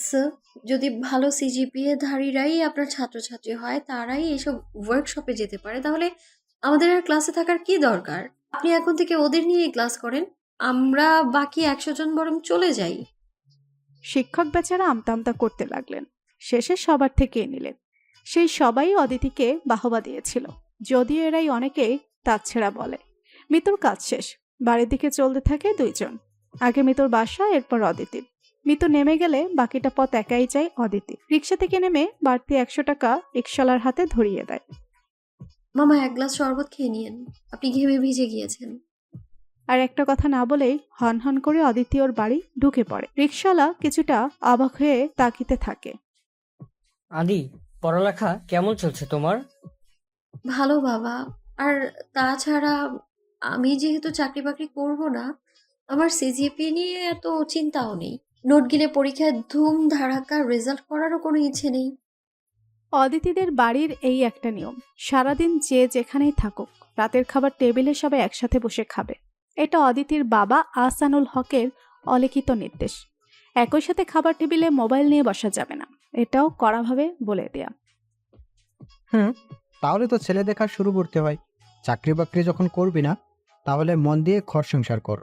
Sir, যদি ভালো CGPA ধারীরাই আপনার ছাত্রছাত্রী হয়, তারাই এসব ওয়ার্কশপে যেতে পারে, তাহলে আমাদের আর ক্লাসে থাকার কি দরকার? আপনি এখন থেকে ওদের নিয়েই ক্লাস করেন। আমরা বাকি ১০০ জন বরং চলে যাই। শিক্ষক বেচারা আমতা আমতা করতে লাগলেন। শেষে সবার থেকে নিলেন। সেই সবাই অদিতিকে বাহবা দিয়েছিল, যদিও এরাই অনেকেই তাচ্ছেড়া বলে। মিতুর কাজ শেষ, বাড়ির দিকে চলতে থাকে দুইজন। আগে মিতুর বাসা, এরপর অদিতির। মিতু নেমে গেলে বাকিটা পথ একাই যায় অদিতি। রিক্সা থেকে নেমে বাড়তি ১০০ টাকা রিক্সাওয়ালার হাতে ধরিয়ে দেয়। মামা, এক গ্লাস শরবত খেয়ে নিয়েন, আপনি ঘেমে ভিজে গিয়েছেন। আর একটা কথা না বলেই হন হন করে অদিতি ওর বাড়ি ঢুকে পড়ে। রিক্সাওয়ালা কিছুটা অবাক হয়ে তাকিতে থাকে। আদি, পড়ালেখা কেমন চলছে তোমার? ভালো বাবা। আর তাছাড়া আমি যেহেতু চাকরি বাকরি করব না, আমার সিজিপিএ নিয়ে এত চিন্তাও নেই। নোট গিলে পরীক্ষায় ধুম ধাড়াক্কা রেজাল্ট করারও কোনো ইচ্ছে নেই। অদিতিদের বাড়ির এই একটা নিয়ম, সারাদিন যে যেখানেই থাকুক রাতের খাবার টেবিলে সবাই একসাথে বসে খাবে। এটা অদিতির বাবা আহসানুল হকের অলিখিত নির্দেশ। একই সাথে খাবার টেবিলে মোবাইল নিয়ে বসা যাবে না, এটাও কড়াভাবে বলে দেয়া। হুম, তাহলে তো ছেলে দেখা শুরু করতে হয়। চাকরি বাকরি যখন করবি না, তাহলে মন দিয়ে ঘর সংসার কর।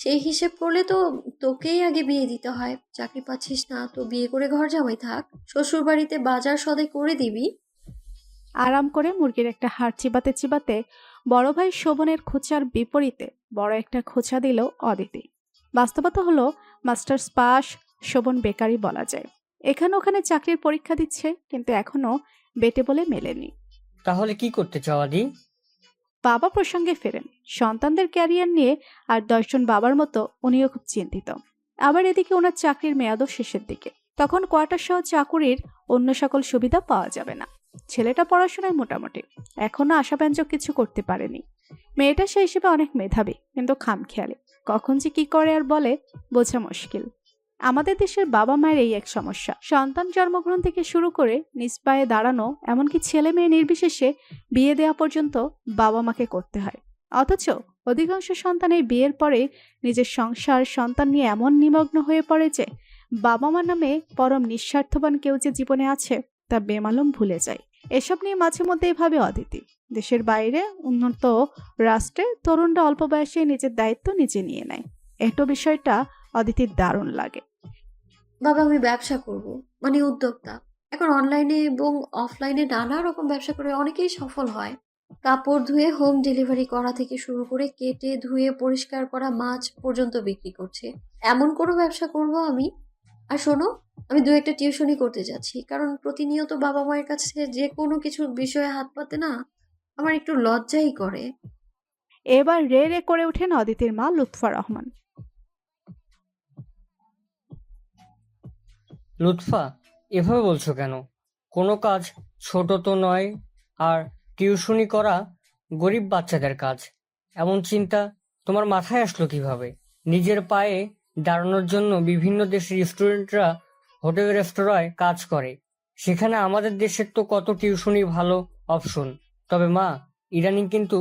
সেই হিসেব করলে তো তোকেই আগে বিয়ে দিতে হয়। চাকরি পাচ্ছিস না তো বিয়ে করে ঘর জামাই থাক, শ্বশুর বাড়িতে বাজার সদাই করে দিবি। আরাম করে মুরগির একটা হাড় চিবাতে চিবাতে বড় ভাই শোভনের খোঁচার বিপরীতে বড় একটা খোঁচা দিল অদিতি। বাস্তবতা হলো মাস্টার্স পাস, শোভন বেকারই বলা যায়। এখানে ওখানে চাকরির পরীক্ষা দিচ্ছে, কিন্তু এখনো বেটে বলে মেলেনি। তাহলে কি করতে চাও আদি? বাবা প্রসঙ্গে ফেরেন। সন্তানদের ক্যারিয়ার নিয়ে আর ১০ জন বাবার মতো উনিও খুব চিন্তিত। আবার এদিকে ওনার চাকরির মেয়াদও শেষের দিকে। তখন কোয়ার্টার সহ চাকুরির অন্য সকল সুবিধা পাওয়া যাবে না। ছেলেটা পড়াশোনায় মোটামুটি, এখনো আশাব্যঞ্জক কিছু করতে পারেনি। মেয়েটা সেই হিসেবে অনেক মেধাবী, কিন্তু খামখেয়ালি। কখন যে কি করে আর বলে বোঝা মুশকিল। আমাদের দেশের বাবা মায়ের এই এক সমস্যা, সন্তান জন্মগ্রহণ থেকে শুরু করে নিজ পায়ে দাঁড়ানো, এমনকি ছেলে মেয়ে নির্বিশেষে বিয়ে দেওয়া পর্যন্ত বাবা মাকে করতে হয়। অথচ অধিকাংশ সন্তান এই বিয়ের পরে নিজের সংসার সন্তান নিয়ে এমন নিমগ্ন হয়ে পড়ে যে বাবা মা নামে পরম নিঃস্বার্থবান কেউ যে জীবনে আছে তা বেমালুম ভুলে যায়। এসব নিয়ে মাঝে মধ্যেই ভাবে অদিতি। দেশের বাইরে উন্নত রাষ্ট্রে তরুণরা অল্প বয়সে নিজের দায়িত্ব নিজে নিয়ে নেয়। এটো বিষয়টা অদিতির দারুণ লাগে। বাবা, আমি ব্যবসা করব, মানে উদ্যোক্তা। এখন অনলাইনে এবং অফলাইনে নানা রকম ব্যবসা করে অনেকেই সফল হয়। কাপড় ধুয়ে হোম ডেলিভারি করা থেকে শুরু করে কেটে ধুয়ে পরিষ্কার করা মাছ পর্যন্ত বিক্রি করছে। এমন কোনো ব্যবসা করব আমি। আর শোনো, আমি দু একটা টিউশনি করতে যাচ্ছি, কারণ প্রতিনিয়ত বাবা মায়ের কাছে যে কোনো কিছু বিষয়ে হাত পাতে না, আমার একটু লজ্জাই করে। এবার রে রে করে ওঠেন অদিতির মা লুৎফা রহমান। লুৎফা, এভাবে বলছো কেন? কোনো কাজ ছোট তো নয়। আর টিউশনি করা গরিব বাচ্চাদের কাজ। এমন চিন্তা তোমার মাথায় আসলো কিভাবে? নিজের পায়ে দাঁড়ানোর জন্য বিভিন্ন দেশের স্টুডেন্টরা হোটেল রেস্তোরাঁয় কাজ করে। সেখানে আমাদের দেশের তো কত টিউশনি ভালো অপশন। তবে মা, ইদানিং কিন্তু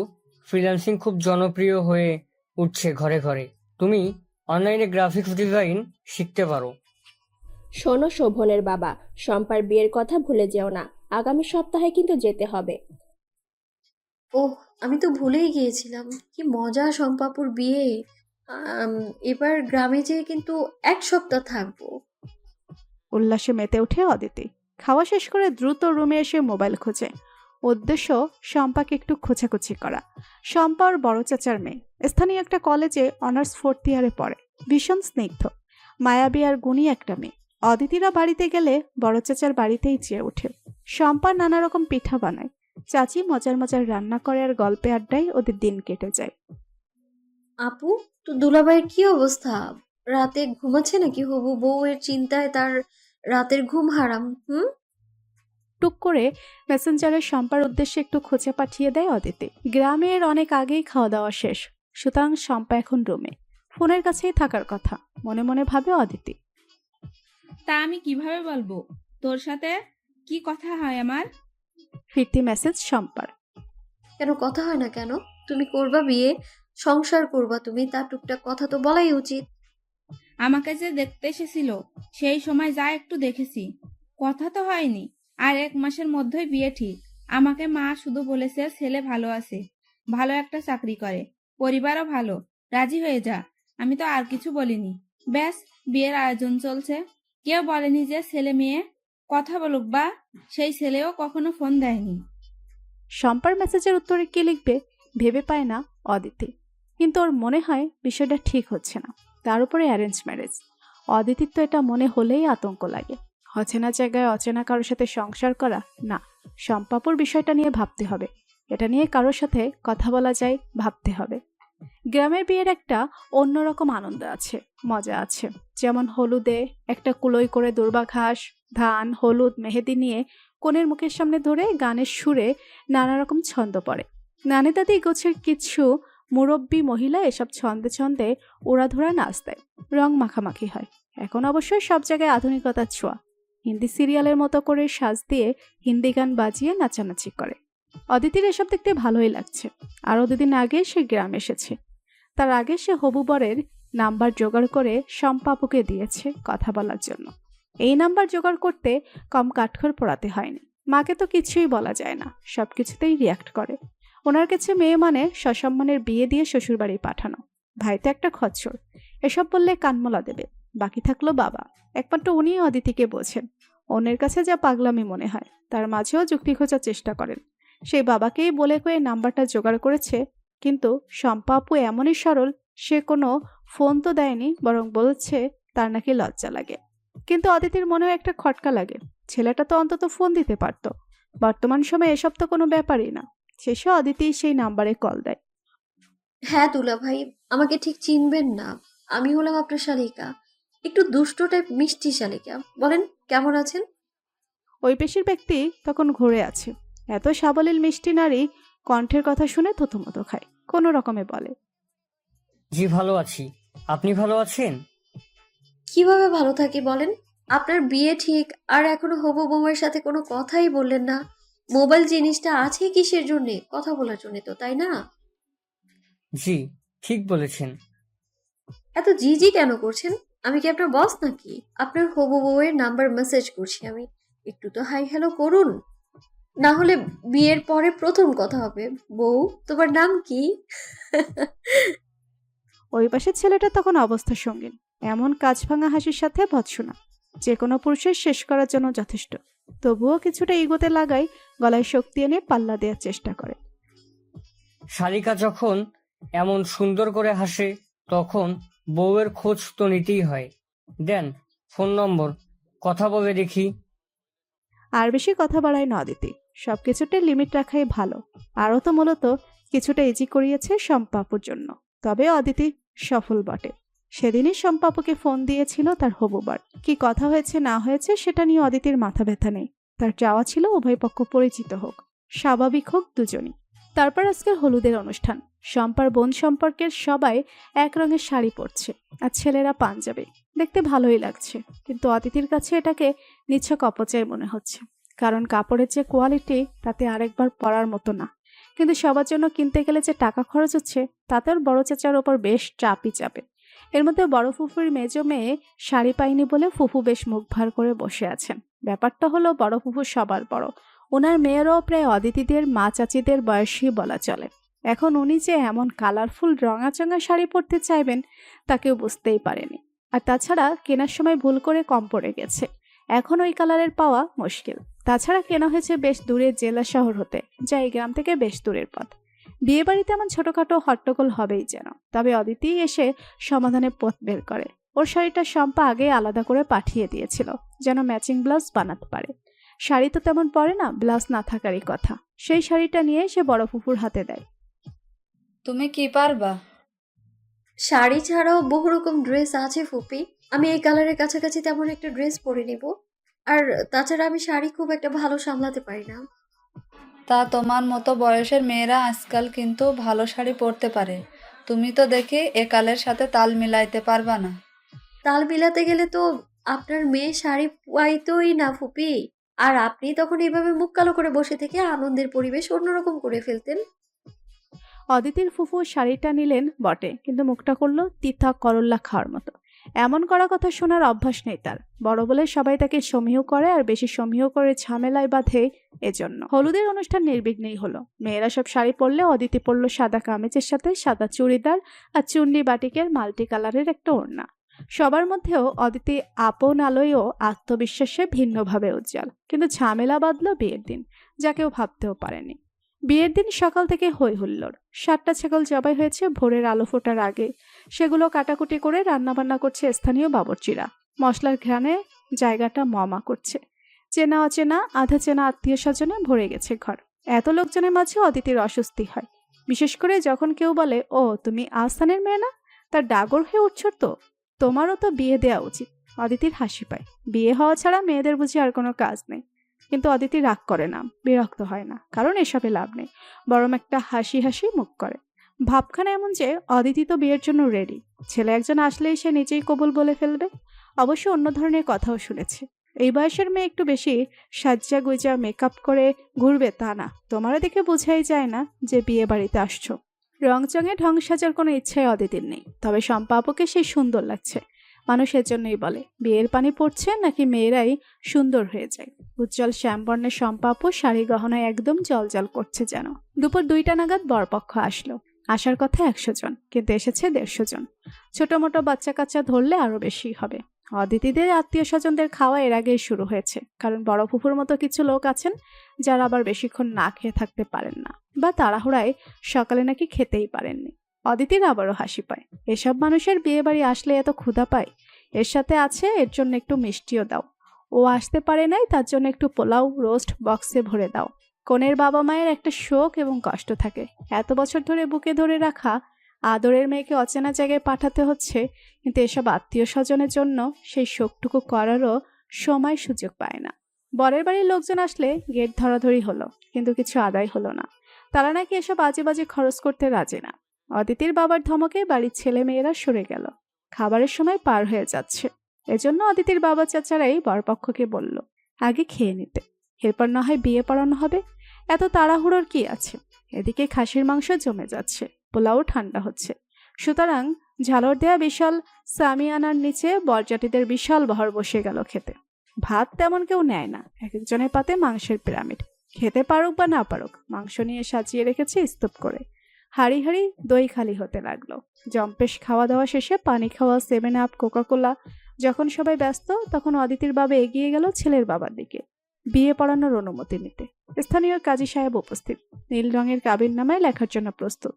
ফ্রিল্যান্সিং খুব জনপ্রিয় হয়ে উঠছে ঘরে ঘরে। তুমি অনলাইনে গ্রাফিক্স ডিজাইন শিখতে পারো। শোনো শোভনের বাবা, শম্পার বিয়ের কথা ভুলে যেও না। আগামী সপ্তাহে কিন্তু যেতে হবে। ওহ, আমি তো ভুলেই গিয়েছিলাম। কি মজা শম্পাপুর বিয়ে। আম, এবার গ্রামে যেয়ে কিন্তু ১ সপ্তাহ থাকবো। উল্লাসে মেতে ওঠে অদিতি। খাওয়া শেষ করে দ্রুত রুমে এসে মোবাইল খোঁজে। উদ্দেশ্য শম্পাকে একটু খোঁচাখুচি করা। শম্পা ওর বড় চাচার মেয়ে, স্থানীয় একটা কলেজে অনার্স 4th ইয়ারে পড়ে। ভীষণ স্নিগ্ধ, মায়াবী আর গুণী একটা মেয়ে। অদিতিরা বাড়িতে গেলে বড় চাচার বাড়িতেই চেয়ে ওঠে। শম্পা নানা রকম পিঠা বানায়, চাচি মজার মজার রান্না করে, আর গল্পে আড্ডায় ওদের দিন কেটে যায়। আপু, তো দুলাভাইয়ের কি অবস্থা? রাতে ঘুমাচ্ছে নাকি হবু বউয়ের চিন্তায় তার রাতের ঘুম হারাম? হুম। টুক করে মেসেঞ্জারে শম্পার উদ্দেশ্যে একটু খোঁচা পাঠিয়ে দেয় অদিতি। গ্রামের অনেক আগেই খাওয়া দাওয়া শেষ, সুতরাং শম্পা এখন রুমে, ফোনের কাছেই থাকার কথা মনে মনে ভাবে অদিতি। তা আমি কিভাবে বলবো তোর সাথে কি কথা হয় আমার? ফিরতি মেসেজ শম্পার। কেন কথা হয় না কেন? তুমি করবা বিয়ে, সংসার করবা তুমি, তার টুকটাক কথা তো বলাই উচিত। আমাকে যে দেখতে এসেছিল সেই সময় যা একটু দেখেছি, কথা তো হয়নি, আর 1 মাসের মধ্যেই বিয়ে ঠিক। আমাকে মা শুধু বলেছে ছেলে ভালো আছে, ভালো একটা চাকরি করে, পরিবারও ভালো, রাজি হয়ে যা। আমি তো আর কিছু বলিনি। ব্যাস, বিয়ের আয়োজন চলছে। কেউ বলেনি যে ছেলে মেয়ে কথা বলুক, বা সেই ছেলেও কখনো ফোন দেয়নি। শম্পার মেসেজের উত্তরে কি লিখবে ভেবে পায় না অদিতি, কিন্তু ওর মনে হয় বিষয়টা ঠিক হচ্ছে না। তার উপরে অ্যারেঞ্জ ম্যারেজ, অদিতির তো এটা মনে হলেই আতঙ্ক লাগে। অচেনা জায়গায় অচেনা কারোর সাথে সংসার করা, না, শম্পাপুর বিষয়টা নিয়ে ভাবতে হবে। এটা নিয়ে কারোর সাথে কথা বলা যায়, ভাবতে হবে। গ্রামের বিয়ের একটা অন্যরকম আনন্দ আছে, মজা আছে। যেমন হলুদে একটা কুলোই করে দুর্বা ঘাস, ধান, হলুদ, মেহেদি নিয়ে কনের মুখের সামনে ধরে গানের সুরে নানা রকম ছন্দ পড়ে। নানি দাদি গোছের কিছু মুরব্বী মহিলা এসব ছন্দে ছন্দে উড়াধুরা নাচ দেয়, রং মাখামাখি হয়। এখন অবশ্যই সব জায়গায় আধুনিকতার ছোঁয়া। হিন্দি সিরিয়ালের মতো করে সাজ দিয়ে হিন্দি গান বাজিয়ে নাচানাচি করে। অদিতির এসব দেখতে ভালোই লাগছে। আরও 2 দিন আগে সে গ্রাম এসেছে। তার আগে সে হবু বরের নাম্বার জোগাড় করে শম্পা আপুকে দিয়েছে কথা বলার জন্য। এই নাম্বার জোগাড় করতে কম কাঠখড় পোড়াতে হয়নি। মাকে তো কিছুই বলা যায় না, সব কিছুতেই রিয়াক্ট করে। ওনার কাছে মেয়ে মানে সসম্মানের বিয়ে দিয়ে শ্বশুরবাড়ি পাঠানো। ভাই তো একটা খচ্চর, এসব বললে কানমলা দেবে। বাকি থাকলো বাবা, একমাত্র উনিই অদিতিকে বোঝেন। অন্যের কাছে যা পাগলামি মনে হয়, তার মাঝেও যুক্তি খোঁজার চেষ্টা করেন। সেই বাবাকেই বলে কয়ে নাম্বারটা জোগাড় করেছে, কিন্তু শম্পা আপু এমনই সরল, সে কোনো ফোন তো দেয়নি, বরং বলছে তার নাকি লজ্জা লাগে। কিন্তু অদিতির মনেও একটা খটকা লাগে, ছেলেটা তো অন্তত ফোন দিতে পারত। বর্তমান সময়ে এসব তো কোনো ব্যাপারই না। শেষে অদিতি সেই নাম্বারে কল দেয়। হ্যাঁ দুলা ভাই, আমাকে ঠিক চিনবেন না। আমি হলাম আপনার শালিকা, একটু দুষ্ট টাইপ মিষ্টি শালিকা। বলেন কেমন আছেন? ওই পেশির ব্যক্তি তখন ঘুরে আছে। এত সাবলীল মিষ্টি নারী কণ্ঠের কথা শুনে থতমত খায়, কোনো রকমে বলে, জি ভালো আছি, আপনি ভালো আছেন? কিভাবে ভালো থাকি বলেন? আপনার বিয়ে ঠিক, আর এখনো হবু বউয়ের সাথে কোনো কথাই বললেন না। মোবাইল জিনিসটা আছে কিসের জন্যে? কথা বলার জন্য তো, তাই না? জি, ঠিক বলেছেন। এত জি জি কেন করছেন? আমি কি আপনার বস নাকি? আপনার হবু বউয়ের নাম্বার মেসেজ করছি আমি, একটু তো হাই হ্যালো করুন। না হলে বিয়ের পরে প্রথম কথা হবে, বউ তোমার নাম কি? ওই পাশের ছেলেটা তখন অবস্থা সঙ্গীন। এমন কাজ ভাঙা হাসির সাথে ভৎসনা যে কোনো পুরুষের শেষ করার জন্য যথেষ্ট। তবুও কিছুটা ইগোতে লাগাই গলায় শক্তি এনে পাল্লা দেওয়ার চেষ্টা করে। শালিকা যখন এমন সুন্দর করে হাসে, তখন বউয়ের খোঁজ তো নিতেই হয়। দেন ফোন নম্বর, কথা বলে দেখি। আর বেশি কথা বাড়ায় না অদিতি, সবকিছুতে লিমিট রাখাই ভালো। আরও তো মূলত কিছুটা ইজি করিয়েছে শম্পাপুর জন্য। তবে অদিতি সফল বটে। সেদিনই শম্পাপুকে ফোন দিয়েছিল তার হবুবার। কি কথা হয়েছে না হয়েছে সেটা নিয়ে অদিতির মাথা ব্যথা নেই। তার চাওয়া ছিল উভয় পক্ষ পরিচিত হোক, স্বাভাবিক হোক দুজনই। তারপর আজকের হলুদের অনুষ্ঠান। শম্পার বোন সম্পর্কের সবাই এক রঙের শাড়ি পরছে, আর ছেলেরা পাঞ্জাবি। দেখতে ভালোই লাগছে, কিন্তু অদিতির কাছে এটাকে নিছক অপচয় মনে হচ্ছে। কারণ কাপড়ের যে কোয়ালিটি, তাতে আরেকবার পরার মতো না। কিন্তু সবার জন্য কিনতে গেলে যে টাকা খরচ হচ্ছে, তাতে ওর বড় চাচার ওপর বেশ চাপই চাপে। এর মধ্যে বড় ফুফুর মেজো মেয়ে শাড়ি পায়নি বলে ফুফু বেশ মুখ ভার করে বসে আছেন। ব্যাপারটা হলো বড় ফুফু সবার বড়, ওনার মেয়েরাও প্রায় অদিতিদের মা চাচিদের বয়সী বলা চলে। এখন উনি যে এমন কালারফুল রঙাচঙা শাড়ি পরতে চাইবেন তা কেউ বুঝতেই পারেনি। আর তাছাড়া কেনার সময় ভুল করে কম পড়ে গেছে, এখন ওই কালারের পাওয়া মুশকিল। তাছাড়া কেনা হয়েছে বেশ দূরের জেলা শহর হতে, যা এই গ্রাম থেকে বেশ দূরের পথ। বিয়ে বাড়িতে এমন ছোটখাটো হট্টগোল হবেই যেন। তবে অদিতি এসে সমাধানের পথ বের করে। ওর শাড়িটা শম্পা আগে আলাদা করে পাঠিয়ে দিয়েছিল, যেন ম্যাচিং ব্লাউজ বানাতে পারে। শাড়ি তো তেমন পরে না, ব্লাউজ না থাকারই কথা। সেই শাড়িটা নিয়ে সে বড় ফুফুর হাতে দেয়। তুমি কি পারবা? শাড়ি ছাড়াও বহু রকম ড্রেস আছে ফুপি, আমি এই কালারের কাছাকাছি তেমন একটা ড্রেস পরে নিব। আর তাছাড়া আমি শাড়ি খুব একটা ভালো সামলাতে পারি না। তা তোমার মতো বয়সের মেয়েরা আজকাল কিন্তু ভালো শাড়ি পরতে পারে। তুমি তো দেখি এ কালের সাথে তাল মিলাইতে পারবা না। তাল মিলাতে গেলে তো আপনার মেয়ে শাড়ি পাইতোই না ফুপি। আর আপনি তখন এইভাবে মুখ কালো করে বসে থেকে আনন্দের পরিবেশ অন্যরকম করে ফেলতেন। অদিতির ফুফু শাড়িটা নিলেন বটে, কিন্তু মুখটা করলো তিতা করল্লা খাওয়ার মতো। এমন করা কথা শোনার অভ্যাস নেই তার, বড় বলে সবাই তাকে সমীহ করে, আর বেশি সমীহ করে ঝামেলায় বাঁধে। এজন্য হলুদের অনুষ্ঠান নির্বিঘ্নেই হলো। মেয়েরা সব শাড়ি পরলে অদিতি পরল সাদা কামিজের সাথে সাদা চুড়িদার আর চুন্ডি বাটিকের মাল্টি কালারের একটা ওড়না। সবার মধ্যেও অদিতি আপন আলোয়ও আত্মবিশ্বাসে ভিন্নভাবে উজ্জ্বল। কিন্তু ঝামেলা বাঁধলো বিয়ের দিন, যা কেউ ভাবতেও পারেনি। বিয়ের দিন সকাল থেকে হই হুল্লোড়। 7টা ছাগল জবাই হয়েছে ভোরের আলো ফোটার আগে। সেগুলো কাটাকুটি করে রান্নাবান্না করছে স্থানীয় বাবুর্চিরা। মশলার ঘ্রাণে জায়গাটা মমা করছে। চেনা অচেনা আধা চেনা আত্মীয় স্বজনে ভরে গেছে ঘর। এত লোকজনের মাঝে অদিতির অস্বস্তি হয়, বিশেষ করে যখন কেউ বলে, ও তুমি আস্থানের মেয়ে না? তার ডাগর হয়ে উঠছ তো, তোমারও তো বিয়ে দেওয়া উচিত। অদিতির হাসি পায়। বিয়ে হওয়া ছাড়া মেয়েদের বুঝি আর কোনো কাজ নেই। কিন্তু অদিতি রাগ করে না, বিরক্ত হয় না, কারণ এসবে লাভ নেই। বরং একটা হাসি হাসি মুখ করে। ভাবখানা এমন যে অদিতি তো বিয়ের জন্য রেডি। ছেলে একজন আসলেই সে নিজেই কবুল বলে ফেলবে। অবশ্য অন্য ধরনের কথাও শুনেছে। এই বয়সের মেয়ে একটু বেশি সাজ্জা গুজা মেকআপ করে ঘুরবে তা না। তোমারও দেখে বোঝাই যায় না যে বিয়ে বাড়িতে আসছো। রংচঙে ঢং সাজার কোনো ইচ্ছাই অদিতির নেই। তবে শম্পা আপুকে সেই সুন্দর লাগছে। মানুষের জন্যই বলে, বিয়ের পানি পড়ছে নাকি মেয়েরাই সুন্দর হয়ে যায়। উজ্জ্বল শ্যামবর্ণের শম্পা আপু শাড়ি গহনায় একদম জলজল করছে যেন। দুপুর 2টা নাগাদ বরপক্ষ আসলো। আসার কথা 100 জন, কিন্তু এসেছে 150 জন। ছোট মোটো বাচ্চা কাচ্চা ধরলে আরো বেশি হবে। অদিতিদের আত্মীয় স্বজনদের খাওয়া এর আগেই শুরু হয়েছে, কারণ বড় ফুফুর মতো কিছু লোক আছেন যারা আবার বেশিক্ষণ না খেয়ে থাকতে পারেন না, বা তাড়াহুড়ায় সকালে নাকি খেতেই পারেননি। অদিতির আবারও হাসি পায়। এসব মানুষের বিয়ে বাড়ি আসলে এত ক্ষুধা পায়। এর সাথে আছে, এর জন্য একটু মিষ্টিও দাও। ও আসতে পারে নাই, তার জন্য একটু পোলাও রোস্ট বক্সে ভরে দাও। কনের বাবা মায়ের একটা শোক এবং কষ্ট থাকে। এত বছর ধরে বুকে ধরে রাখা আদরের মেয়েকে অচেনা জায়গায় পাঠাতে হচ্ছে, কিন্তু এসব আত্মীয় স্বজনের জন্য সেই শোকটুকু করারও সময় সুযোগ পায় না। বরের বাড়ির লোকজন আসলে গেট ধরাধরি হলো, কিন্তু কিছু আদায় হলো না। তারা নাকি এসব আজে বাজে খরচ করতে রাজি না। অদিতির বাবার ধমকে বাড়ির ছেলে মেয়েরা সরে গেল। খাবারের সময় পার হয়ে যাচ্ছে। এজন্য অদিতির বাবা চাচারাই বরপক্ষকে বলল, আগে খেয়ে নিতে, এরপর না হয় বিয়ে পড়ানো হবে। এত তাড়াহুড়োর কি আছে? এদিকে খাসির মাংস জমে যাচ্ছে, পোলাও ঠান্ডা হচ্ছে। সুতরাং ঝালর দেয়া বিশাল সামিয়ানার নিচে বরযাত্রীদের বিশাল বহর বসে গেল খেতে। ভাত তেমন কেউ নেয় না, এক একজনের পাতে মাংসের পিরামিড। খেতে পারুক বা না পারুক, মাংস নিয়ে সাজিয়ে রেখেছে স্তূপ করে। হাড়ি হাড়ি দই খালি হতে লাগলো। জম্পেশ খাওয়া দাওয়া শেষে পানি খাওয়া, 7 আপ, কোকাকোলা। যখন সবাই ব্যস্ত, তখন অদিতির বাবা এগিয়ে গেল ছেলের বাবার দিকে বিয়ে পড়ানোর অনুমতি নিতে। স্থানীয় কাজী সাহেব উপস্থিত, নীল রঙের কাবিননামায় লেখার জন্য প্রস্তুত।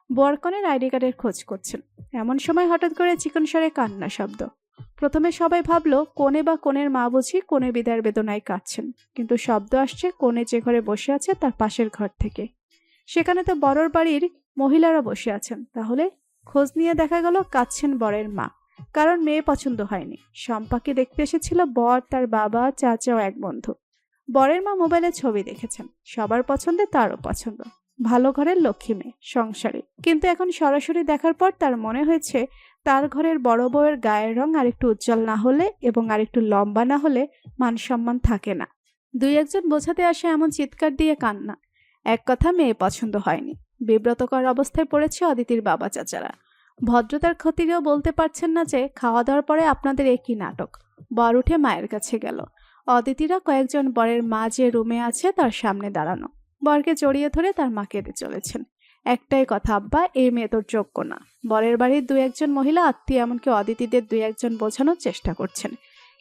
বরকনের আইডি কার্ডের খোঁজ করছেন। এমন সময় হঠাৎ করে চিকন স্বরে কান্না শব্দ। প্রথমে সবাই ভাবলো কনে বা কনের মা বুঝি কনে বিদায়ের বেদনায় কাঁদছেন, কিন্তু শব্দ আসছে কনে যে ঘরে বসে আছে তার পাশের ঘর থেকে। সেখানে তো বরের বাড়ির মহিলারা বসে আছেন। তাহলে খোঁজ নিয়ে দেখা গেল কাঁদছেন বরের মা, কারণ মেয়ে পছন্দ হয়নি। শম্পাকে দেখতে এসেছিল বর, তার বাবা, চাচা ও এক বন্ধু। বরের মা মোবাইলে ছবি দেখেছেন, সবার পছন্দে তারও পছন্দ। ভালো ঘরের লক্ষ্মী মেয়ে, সংসারী। কিন্তু এখন সরাসরি দেখার পর তার মনে হয়েছে তার ঘরের বড় বউয়ের গায়ের রং আরেকটু উজ্জ্বল না হলে এবং আরেকটু লম্বা না হলে মান সম্মান থাকে না। 2-1 বোঝাতে আসে এমন চিৎকার দিয়ে কান্না। এক কথা, মেয়ে পছন্দ হয়নি। বিব্রতকর অবস্থায় পড়েছে অদিতির বাবা চাচারা। ভদ্রতার ক্ষতিরেও বলতে পারছেন না যে খাওয়া দাওয়ার পরে আপনাদের একই নাটক। বর উঠে মায়ের কাছে গেল। অদিতিরা কয়েকজন বরের মা যে রুমে আছে তার সামনে দাঁড়ানো। বরকে জড়িয়ে ধরে তার মা কেঁদে চলেছেন। একটাই কথা, আব্বা, এই মেয়ে তোর যোগ্য না। বরের বাড়ির 2-1 মহিলা আত্মীয়, এমনকি অদিতিদের 2-1 বোঝানোর চেষ্টা করছেন,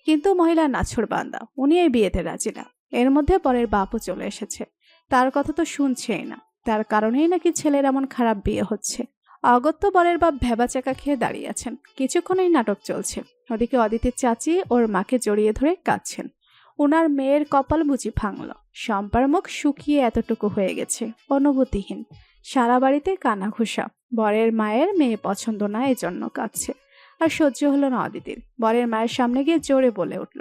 কিন্তু মহিলা নাছোড়বান্দা, উনি এই বিয়েতে রাজি না। এর মধ্যে বরের বাপও চলে এসেছে। তার কথা তো শুনছেই না। তার কারণেই নাকি ছেলের এমন খারাপ বিয়ে হচ্ছে। অগত্য বরের বাপ ভেবাচাকা খেয়ে দাঁড়িয়ে আছেন। কিছুক্ষণই নাটক চলছে। ওদিকে অদিতির চাচি ওর মাকে জড়িয়ে ধরে কাঁদছেন। ওনার মেয়ের কপাল বুঝি ভাঙল। শম্পার মুখ শুকিয়ে এতটুকু হয়ে গেছে, অনুভূতিহীন। সারা বাড়িতে কানাঘুষা। বরের মায়ের মেয়ে পছন্দ না, এজন্য কাঁদছে। আর সহ্য হলো না অদিতির। বরের মায়ের সামনে গিয়ে জোরে বলে উঠল,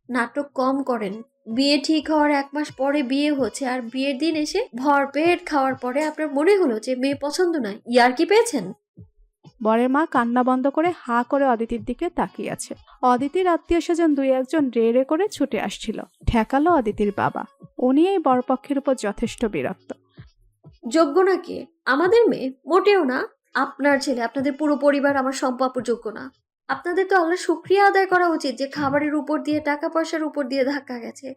নাটক কম করেন। বিয়ে ঠিক হওয়ার 1 মাস পরে বিয়ে হচ্ছে, আর বিয়ের দিন এসে ভরপেট খাওয়ার পরে আপনার মনে হলো যে মেয়ে পছন্দ নয়। ইয়ার কি পেয়েছেন? বরের মা কান্না বন্ধ করে হা করে অদিতির দিকে তাকিয়ে আছে। অদিতির আত্মীয় স্বজন 2-1 রে রে করে ছুটে আসছিল। ঠেকালো অদিতির বাবা। উনি এই বরপক্ষের উপর যথেষ্ট বিরক্ত। যোগ্য না কে? আমাদের মেয়ে? মোটেও না। আপনার ছেলে, আপনাদের পুরো পরিবার আমার সম্পাপুর যোগ্য না। আপনাদের তো আল্লাহ শুক্রিয়া আদায় করা উচিত যে খাবারের উপর দিয়ে, টাকা পয়সার উপর দিয়ে ধাক্কা গেছে।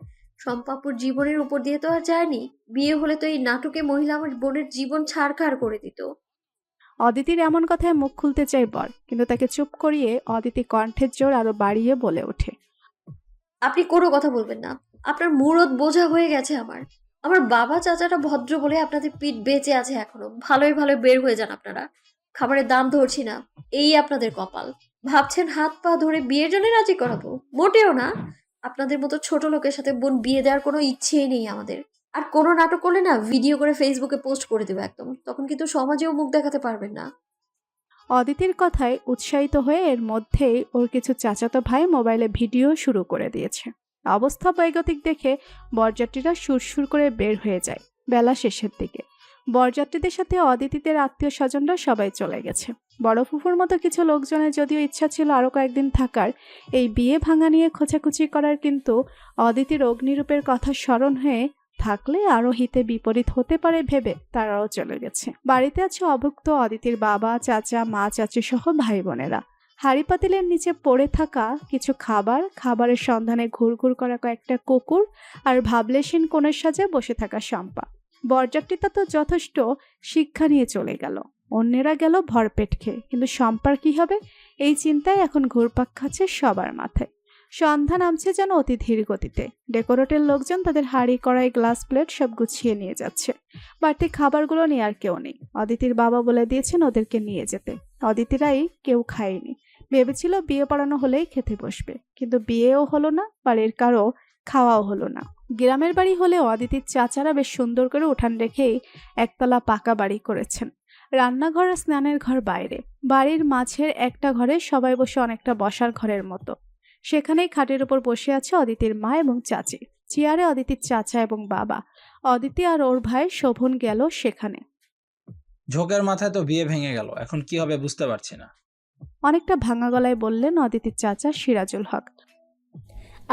সম্পাপুর জীবনের উপর দিয়ে তো আর যায়নি। বিয়ে হলে তো এই নাটকে মহিলা আমার বোনের জীবন ছাড়খাড় করে দিত। অদিতির এমন কথায় মুখ খুলতে চাই বর, কিন্তু তাকে চুপ করিয়ে অদিতি কণ্ঠের জোর আরো বাড়িয়ে বলে ওঠে। আপনি কোনো কথা বলবেন না। আপনার মুরদ বোঝা হয়ে গেছে আমার। আমার বাবা চাচাটা ভদ্র বলে আপনাদের পিঠ বেঁচে আছে এখনো। ভালোই ভালো বের হয়ে যান আপনারা। খাবারের দাম ধরছি না, এই আপনাদের কপাল। ভাবছেন হাত পা ধরে বিয়ের জন্য রাজি করাবো? মোটেও না। আপনাদের মতো ছোট লোকের সাথে বোন বিয়ে দেওয়ার কোনো ইচ্ছেই নেই আমাদের। আর কোনো নাটক করলে না ভিডিও করে ফেসবুকে পোস্ট করে দেবো একদম। তখন কিন্তু সমাজেও মুখ দেখাতে পারবেন না। অদিতির কথায় উৎসাহিত হয়ে এর মধ্যেই ওর কিছু চাচাতো ভাই মোবাইলে ভিডিও শুরু করে দিয়েছে। অবস্থা বৈগতিক দেখে বরযাত্রীরা সুরসুর করে বের হয়ে যায়। বেলা শেষের দিকে বরযাত্রীদের সাথে অদিতিদের আত্মীয় স্বজনরা সবাই চলে গেছে। বড় ফুফুর মতো কিছু লোকজনের যদিও ইচ্ছা ছিল আরও কয়েকদিন থাকার, এই বিয়ে ভাঙা নিয়ে খোঁচাখুচি করার, কিন্তু অদিতির অগ্নিরূপের কথা স্মরণ হয়ে থাকলে আরও হিতে বিপরীত হতে পারে ভেবে তারাও চলে গেছে। বাড়িতে আছে অভুক্ত অদিতির বাবা, চাচা, মা, চাচি সহ ভাই বোনেরা। হাঁড়ি পাতিলের নিচে পড়ে থাকা কিছু খাবারের সন্ধানে ঘুরঘুর করা কয়েকটা কুকুর, আর ভাবলেশীন কোণের সাজে বসে থাকা শম্পা। বরযাত্রীটা তো যথেষ্ট শিক্ষা নিয়ে চলে গেল, অন্যেরা গেল ভরপেট খেয়ে, কিন্তু শম্পার কি হবে এই চিন্তায় এখন ঘুরপাক খাচ্ছে সবার মাথায়। সন্ধ্যা নামছে যেন অতি ধীর গতিতে। ডেকোরেটের লোকজন তাদের হাঁড়ি, কড়াই, গ্লাস, প্লেট সব গুছিয়ে নিয়ে যাচ্ছে। বাড়তি খাবারগুলো নিয়ে আর কেউ নেই। অদিতির বাবা বলে দিয়েছেন ওদেরকে নিয়ে যেতে। অদিতিরাই কেউ খায়নি। ভেবেছিল বিয়ে পড়ানো হলেই খেতে বসবে, কিন্তু বিয়েও হলো না, বাড়ির কারো খাওয়াও হলো না। গ্রামের বাড়ি হলেও অদিতির চাচারা বেশ সুন্দর করে উঠান রেখেই একতলা পাকা বাড়ি করেছেন। রান্নাঘর আর স্নানের ঘর বাইরে। বাড়ির মাঝের একটা ঘরে সবাই বসে, অনেকটা বসার ঘরের মতো। সেখানেই খাটের উপর বসে আছে অদিতির মা এবং চাচি। চেয়ারে অদিতির চাচা এবং বাবা। অদিতি আর ওর ভাই শোভন গেল সেখানে। ঝোঁকের মাথায় তো বিয়ে ভেঙে গেল, এখন কি হবে বুঝতে পারছি না। অনেকটা ভাঙা গলায় বললেন অদিতির চাচা সিরাজুল হক।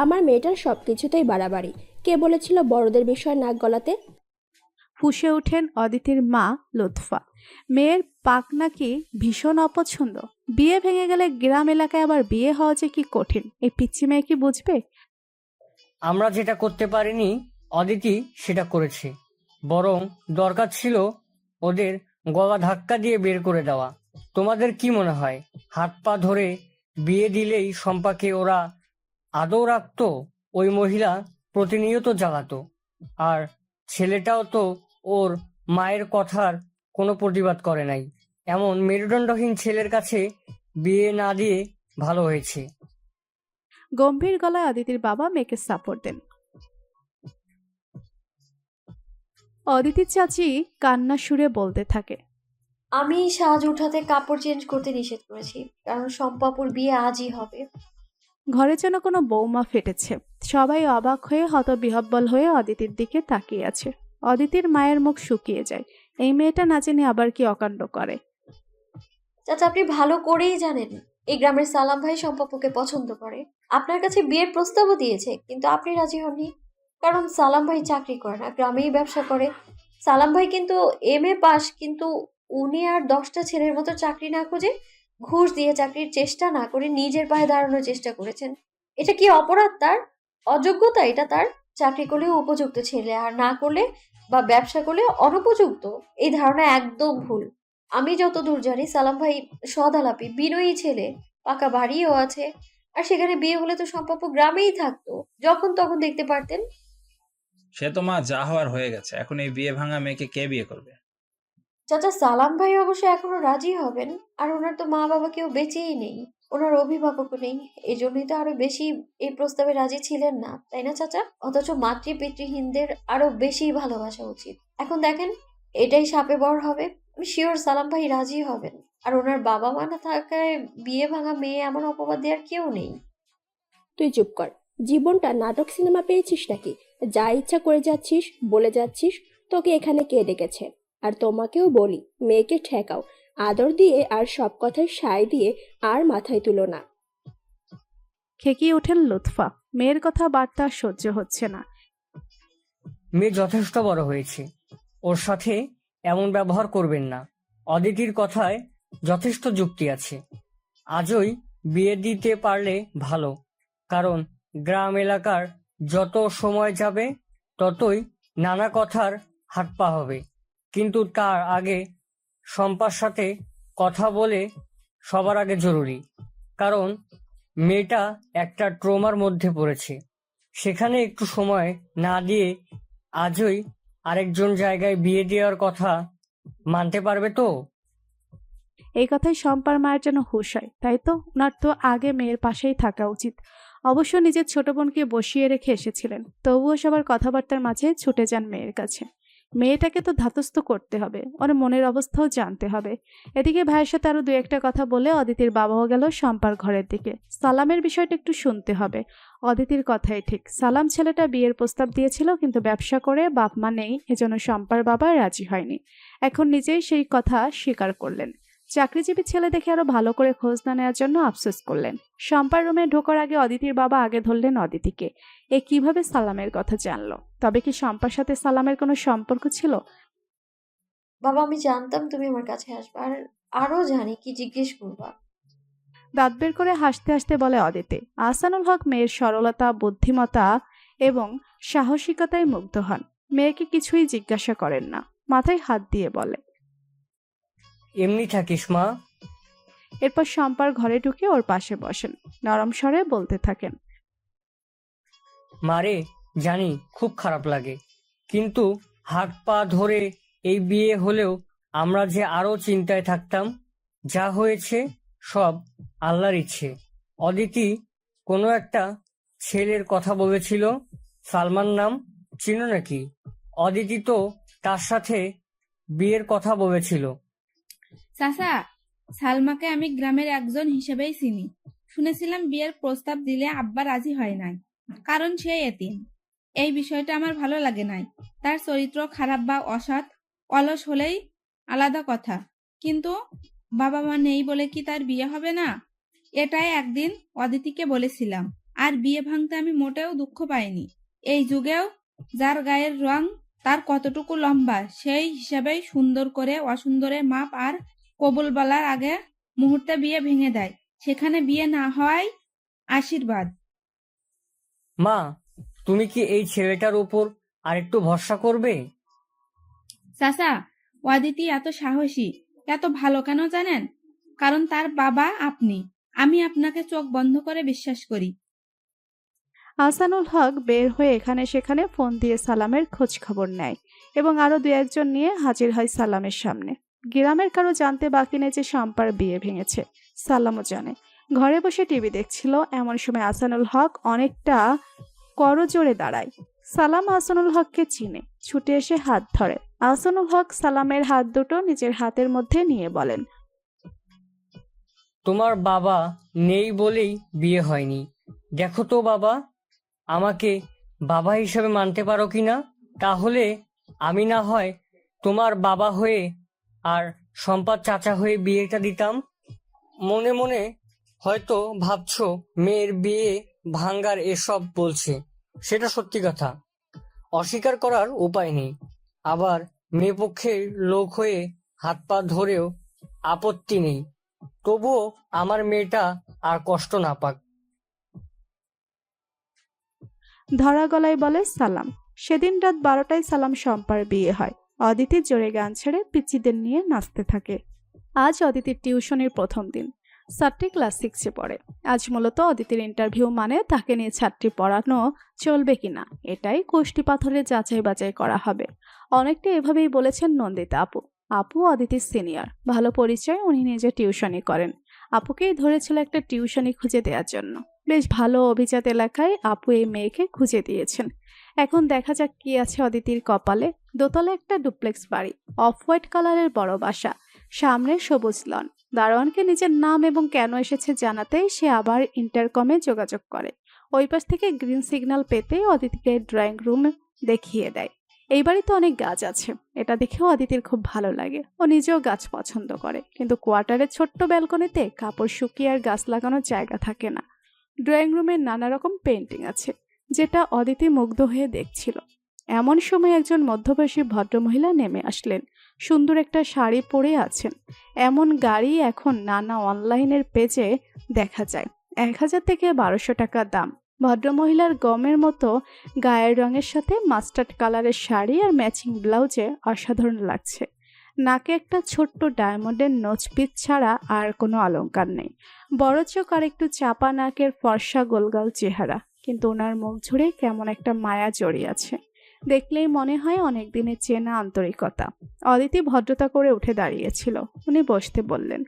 আমার মেয়েটার সবকিছুতেই বাড়াবাড়ি। কে বলেছিল বড়দের বিষয়ে নাক গলাতে? ফুঁসে ওঠেন অদিতির মা লুৎফা। মেয়ের পাক নাকি ভীষণ অপছন্দ। বিয়ে ভেঙে গেলে গ্রাম এলাকায় আবার বিয়ে হওয়া যে কি কঠিন, এই পিচ্চি মেয়ে কি বুঝবে? আমরা যেটা করতে পারিনি অদিতি সেটা করেছে। বরং দরকার ছিল ওদের গলা ধাক্কা দিয়ে বের করে দেওয়া। তোমাদের কি মনে হয় হাত পা ধরে বিয়ে দিলেই শম্পাকে ওরা আদৌ রাখতো? ওই মহিলা প্রতিনিয়ত জ্বালাতো, আর ছেলেটাও তো ওর মায়ের কথার কোনো প্রতিবাদ করে নাই। এমন মেরুদণ্ডহীন ছেলের কাছে বিয়ে না দিয়ে ভালো হয়েছে। গম্ভীর গলায় অদিতির বাবা মেয়েকে সাপোর্ট দেন। অদিতির চাচি কান্না সুরে বলতে থাকে, আমি সাজ উঠাতে কাপড় চেঞ্জ করতে নিষেধ করেছি, কারণ সম্পাপুর বিয়ে আজই হবে। ঘরে যেন কোনো বৌমা ফেটেছে। সবাই অবাক হয়ে হতবিহ্বল হয়ে অদিতির দিকে তাকিয়ে আছে। অদিতির মায়ের মুখ শুকিয়ে যায়। এই মেয়েটা না জেনে আবার কি অকাণ্ড করে। চাচা, আপনি ভালো করেই জানেন এই গ্রামের সালাম ভাই সম্পাপুকে পছন্দ করে। আপনার কাছে বিয়ের প্রস্তাবও দিয়েছে, কিন্তু আপনি রাজি হননি। কারণ সালাম ভাই চাকরি করে না, গ্রামেই ব্যবসা করে। সালাম ভাই কিন্তু MA পাস, কিন্তু উনি আর 10টা ছেলের মতো চাকরি না খুঁজে, ঘুষ দিয়ে চাকরির চেষ্টা না করে নিজের পায়ে দাঁড়ানোর চেষ্টা করেছেন। এটা কি অপরাধ তার? অযোগ্যতা এটা তার? চাকরি করলে উপযুক্ত ছেলে, আর না করলে বা ব্যবসা করলে অনুপযুক্ত। এই ধারণা একদম ভুল। আমি যতদূর জানি সালাম ভাই সৎ আলাপি, বিনয়ী ছেলে, পাকা বাড়িও আছে। আর সেখানে বিয়ে হলে তো সম্পাপ্য গ্রামেই থাকতো, যখন তখন দেখতে পারতেন। সে তো মা যা হওয়ার হয়ে গেছে, এখন এই বিয়ে ভাঙা মেয়েকে কে বিয়ে করবে? চাচা, সালাম ভাই অবশ্য এখনো রাজি হবেন। আর ওনার তো মা বাবা কেউ বেঁচেই নেই, ওনার অভিভাবকও নেই। এই জন্যই তো আরো বেশি এই প্রস্তাবে রাজি ছিলেন না, তাই না চাচা? অথচ মাতৃপিতৃহীনদের আরো বেশি ভালোবাসা উচিত। এখন দেখেন, এটাই শাপে বর হবে। আমি শিওর সালাম ভাই রাজি হবেন। আর ওনার বাবা মা না থাকায় বিয়ে ভাঙা মেয়ে এমন অপবাদ দেওয়ার কেউ নেই। তুই চুপ কর। জীবনটা নাটক সিনেমা পেয়েছিস নাকি? যা ইচ্ছা করে যাচ্ছিস, বলে যাচ্ছিস। তোকে এখানে কে ডেকেছে? আর তোমাকেও বলি, মেয়েকে ঠেকাও, আদর দিয়ে আর সব কথায় সায় দিয়ে আর মাথায় তুলো না। খেকিয়ে ওঠেন লুৎফা। মেয়ের কথা বার্তা সহ্য হচ্ছে না। মেয়ে যথেষ্ট বড় হয়েছে, ওর সাথে এমন ব্যবহার করবেন না। অদিতির কথায় যথেষ্ট যুক্তি আছে। আজই বিয়ে দিতে পারলে ভালো, কারণ গ্রাম এলাকার যত সময় যাবে ততই নানা কথার হাত পা হবে। কিন্তু তার আগে শম্পার সাথে কথা বলে সবার আগে জরুরি, কারণ মেয়েটা একটা ট্রমার মধ্যে পড়েছে। সেখানে একটু সময় না দিয়ে আজই আরেকজন জায়গায় বিয়ে দেওয়ার কথা মানতে পারবে তো? এই কথায় শম্পার মায়ের যেন হুঁশ হয়। তাই তো, ওনার তো আগে মেয়ের পাশেই থাকা উচিত। অবশ্য নিজের ছোট বোনকে বসিয়ে রেখে এসেছিলেন, তবুও সবার কথাবার্তার মাঝে ছুটে যান মেয়ের কাছে। মেয়েটাকে তো ধাতস্থ করতে হবে, ওর মনের অবস্থাও জানতে হবে। এদিকে ভাইয়ের সাথে আরো দু একটা কথা বলে অদিতির বাবাও গেল শম্পার ঘরের দিকে। সালামের বিষয়টা একটু শুনতে হবে। অদিতির কথাই ঠিক, সালাম ছেলেটা বিয়ের প্রস্তাব দিয়েছিল, কিন্তু ব্যবসা করে বাপ মা নেই, এজন্য শম্পার বাবা রাজি হয়নি। এখন নিজেই সেই কথা স্বীকার করলেন। চাকরিজীবী ছেলে দেখে আরো ভালো করে খোঁজ না নেওয়ার জন্য আফসোস করলেন। শম্পার রুমে ঢোকার আগে অদিতির বাবা আগে ধরলেন অদিতিকে। এ কিভাবে সালামের কথা জানলো? তবে কি শম্পার সাথে সালামের কোনো সম্পর্ক ছিল? বাবা, আমি জানতাম তুমি আমার কাছে আসবে, আর আরো জানি কি জিজ্ঞেস করবা। দাঁত বের করে হাসতে হাসতে বলে অদিতি। আহসানুল হক মেয়ের সরলতা, বুদ্ধিমত্তা এবং সাহসিকতায় মুগ্ধ হন। মেয়েকে কিছুই জিজ্ঞাসা করেন না, মাথায় হাত দিয়ে বলে। এমনি থাকিস মা। এরপর শম্পার ঘরে ঢুকে ওর পাশে বসেন, নরম স্বরে বলতে থাকেন। মারে, জানি খুব খারাপ লাগে, কিন্তু হাত পা ধরে এই বিয়ে হলেও আমরা যে আরো চিন্তায় থাকতাম। যা হয়েছে সব আল্লাহর ইচ্ছে। অদিতি কোনো একটা ছেলের কথা বলেছিল, সালমান নাম, চিনো নাকি? অদিতি তো তার সাথে বিয়ের কথা বলেছিল। চাচা, সালমাকে আমি গ্রামের একজন হিসেবেই চিনি। শুনেছিলাম বিয়ের প্রস্তাব দিলে আব্বা রাজি হয় নাই, কারণ সে এতিম। এই বিষয়টা আমার ভালো লাগে নাই। তার চরিত্র খারাপ বা অসৎ, অলস হলেই আলাদা কথা, কিন্তু বাবা মা নেই বলে কি তার বিয়ে হবে না? এটাই একদিন অদিতিকে বলেছিলাম। আর বিয়ে ভাঙতে আমি মোটেও দুঃখ পাইনি। এই যুগেও যার গায়ের রং, তার কতটুকু লম্বা, সেই হিসাবেই সুন্দর করে অসুন্দরের মাপ আর কবুল বলার আগে মুহূর্তে বিয়ে ভেঙে দেয়। সেখানে বিয়ে না হওয়াই আশীর্বাদ। মা, তুমি কি এই ছেলেটার উপর আরেকটু ভরসা করবে? চাচা, অদিতি এত সাহসী, এত ভালো কেন জানেন? কারণ তার বাবা আপনি। আমি আপনাকে চোখ বন্ধ করে বিশ্বাস করি। আহসানুল হক বের হয়ে এখানে সেখানে ফোন দিয়ে সালামের খোঁজ খবর নেয় এবং আরো দু একজন নিয়ে হাজির হয় সালামের সামনে। গ্রামের কারো জানতে বাকি নেই যে শম্পার বিয়ে ভেঙেছে। সালামও জানে। ঘরে বসে টিভি দেখছিল, এমন সময় আহসানুল হক অনেকটা করজোড়ে দাঁড়ায়। সালাম আহসানুল হককে চিনে, ছুটে এসে হাত ধরে। আহসানুল হক সালামের হাত দুটো নিজের হাতের মধ্যে নিয়ে বলেন, তোমার বাবা নেই বলেই বিয়ে হয়নি। দেখো তো বাবা, আমাকে বাবা হিসেবে মানতে পারো কিনা? তাহলে আমি না হয় তোমার বাবা হয়ে আর সম্পাদ চাচা হয়ে বিয়েটা দিতাম। মনে মনে হয়তো ভাবছো মেয়ের বিয়ে ভাঙ্গার এসব বলছে, সেটা সত্যি কথা, অস্বীকার করার উপায় নেই। আবার মেয়ে পক্ষের লোক হয়ে হাত পা ধরেও আপত্তি নেই। তবুও আমার মেয়েটা আর কষ্ট না পাক। ধরা গলায় বলে সালাম। সেদিন রাত 12টায় সালাম শম্পার বিয়ে হয়। অদিতি জোরে গান ছেড়ে পিচ্চিদের নিয়ে নাচতে থাকে। আজ অদিতির টিউশনের প্রথম দিন। ছাত্রী ক্লাস 6-এ পড়ে। আজ মূলত অদিতির ইন্টারভিউ, মানে তাকে নিয়ে ছাত্রী পড়ানো চলবে কিনা এটাই কোষ্ঠী পাথরে যাচাই বাছাই করা হবে। অনেকটা এভাবেই বলেছেন নন্দিতা আপু। আপু অদিতির সিনিয়র, ভালো পরিচয়, উনি নিজে টিউশনি করেন। আপুকেই ধরেছিল একটা টিউশনি খুঁজে দেওয়ার জন্য। বেশ ভালো অভিজাত এলাকায় আপু এই মেয়েকে খুঁজে দিয়েছেন। এখন দেখা যাক কি আছে অদিতির কপালে। দোতলা একটা ডুপ্লেক্স বাড়ি, অফ হোয়াইট কালারের বড় বাসা, সামনে সবুজ লন। দারোয়ানকে নিজের নাম এবং কেন এসেছে জানাতেই সে আবার ইন্টারকমে যোগাযোগ করে। ওই পাশ থেকে গ্রিন সিগন্যাল পেতে অদিতিকে ড্রয়িং রুম দেখিয়ে দেয়। এই বাড়িতে অনেক গাছ আছে, এটা দেখেও অদিতির খুব ভালো লাগে। ও নিজেও গাছ পছন্দ করে, কিন্তু কোয়ার্টারের ছোট্ট ব্যালকনিতে কাপড় শুকিয়ে আর গাছ লাগানোর জায়গা থাকে না। ড্রয়িং রুমে নানা রকম পেন্টিং আছে, যেটা অদিতি মুগ্ধ হয়ে দেখছিল। এমন সময় একজন মধ্যবয়সী ভদ্রমহিলা নেমে আসলেন। সুন্দর একটা শাড়ি পরে আছেন। এমন গাড়ি এখন নানা অনলাইনের পেজে দেখা যায়। 1000 থেকে 1200 টাকা দাম। ভদ্রমহিলার গমের মতো গায়ের রঙের সাথে মাস্টার্ড কালারের শাড়ি আর ম্যাচিং ব্লাউজে অসাধারণ লাগছে। নাকে একটা ছোট্ট ডায়মন্ডের নোজপিস ছাড়া আর কোনো অলংকার নেই। বড় চোখ আর একটু চাপা নাকের ফর্সা গোলগাল চেহারা, কিন্তু ওনার মুখ জুড়ে কেমন একটা মায়া জড়িয়ে আছে। দেখলেই মনে হয় অনেক দিনের চেনা আন্তরিকতা। অদিতি ভদ্রতা করে উঠে দাঁড়িয়েছিল। উনি বসতে বললেন,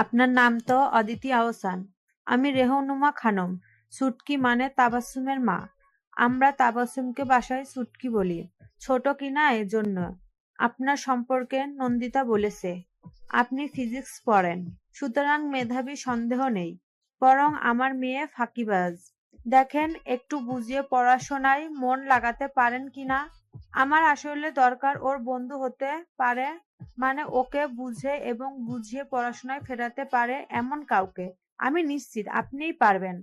আপনার নাম তো অদিতি আহসান। আমি রেহনুমা খানম, সুটকি মানে তাবাসসুমের মা। আমরা তাবাসসুমকে বাসায় সুটকি বলি, ছোট কিনা এজন্য। আপনার সম্পর্কে নন্দিতা বলেছে আপনি ফিজিক্স পড়েন, সুতরাং মেধাবী সন্দেহ নেই, বরং আমার মেয়ে ফাঁকিবাজ। দেখেন একটু বুঝিয়ে পড়াশোনায় মন লাগাতে পারেন কিনা। আমার আসলে দরকার ওর বন্ধু হতে পারে, মানে ওকে বুঝে এবং বুঝিয়ে পড়াশোনায় ফেরাতে পারে এমন কাউকে। আমি নিশ্চিত আপনিই পারবেন।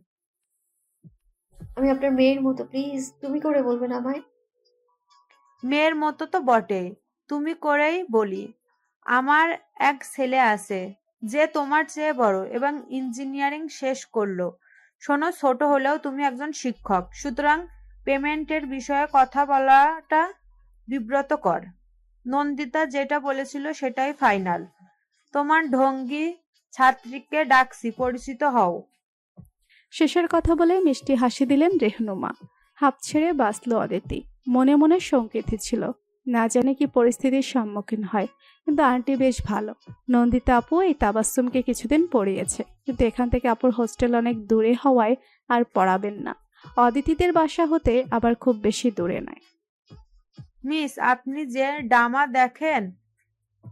আমি আপনার মেয়ের মতো, প্লিজ তুমি করে বলবেন আমায়। মেয়ের মতো তো বটেই, তুমি করেই বলি। আমার এক ছেলে আছে যে তোমার চেয়ে বড় এবং ইঞ্জিনিয়ারিং শেষ করলো। শোনো, ছোট হলেও তুমি একজন শিক্ষক, সুতরাং পেমেন্টের বিষয়ে কথা বলাটা বিব্রতকর। নন্দিতা যেটা বলেছিল সেটাই ফাইনাল। তোমার ঢঙ্গি ছাত্রীকে ডাকছি, পরিচিত হও। শেষের কথা বলে মিষ্টি হাসি দিলেন রেহনুমা। হাঁপ ছেড়ে বাঁচল অদিতি। মনে মনে শঙ্কিত ছিল, না জানে কি পরিস্থিতির সম্মুখীন হয়। কিন্তু আন্টি বেশ ভালো। নন্দিতা আপু এই তাবাসসুমকে কিছুদিন পড়িয়েছে, কিন্তু এখান থেকে আপুর হোস্টেল অনেক দূরে হওয়ায় আর পড়াবেন না। অদিতিদের বাসা হতে আবার খুব বেশি দূরে নয়। মিস, আপনি যে ড্রামা দেখেন,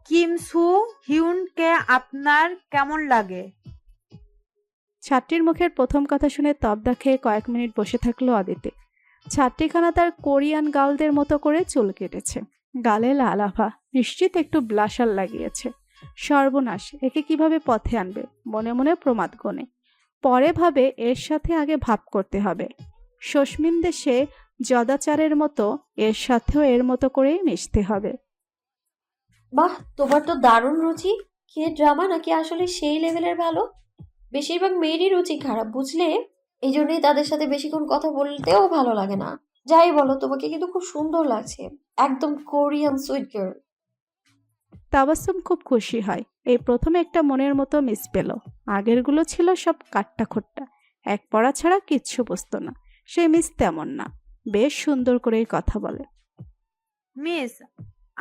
কিম সু হিউনকে আপনার কেমন লাগে? ছাত্রীর মুখের প্রথম কথা শুনে তবদা খেয়ে কয়েক মিনিট বসে থাকলো অদিতি। ছাত্রীখানা তার কোরিয়ান গার্লদের মতো করে চুল কেটেছে, গালে লাল আভা, নিশ্চিত একটু ব্লাশার লাগিয়েছে। সর্বনাশ, একে কিভাবে পথে আনবে মনে মনে প্রমাদ গণে। পরে ভাবে এর সাথে আগে ভাব করতে হবে। সস্মিন দেশে যদাচারের মতো এর সাথেও এর মতো করেই মিশতে হবে। বাহ, তোমার তো দারুণ রুচি। কে ড্রামা নাকি আসলে সেই লেভেলের ভালো? বেশিরভাগ মেয়েরই রুচি খারাপ, বুঝলে? এই জন্যই তাদের সাথে বেশিক্ষণ কথা বলতেও ভালো লাগে না। যাই বলো, তোমাকে কিন্তু খুব সুন্দর লাগছে, একদম কোরিয়ান সুইট গার্ল। তাবাসসুম খুব খুশি হয়। এই প্রথমে একটা মনের মতো মিস পেল। আগেরগুলো ছিল সব কাট্টা খোট্টা, এক পড়া ছাড়া কিচ্ছু বুঝতো না। সেই মিস তেমন না, বেশ সুন্দর করেই কথা বলে। মিস,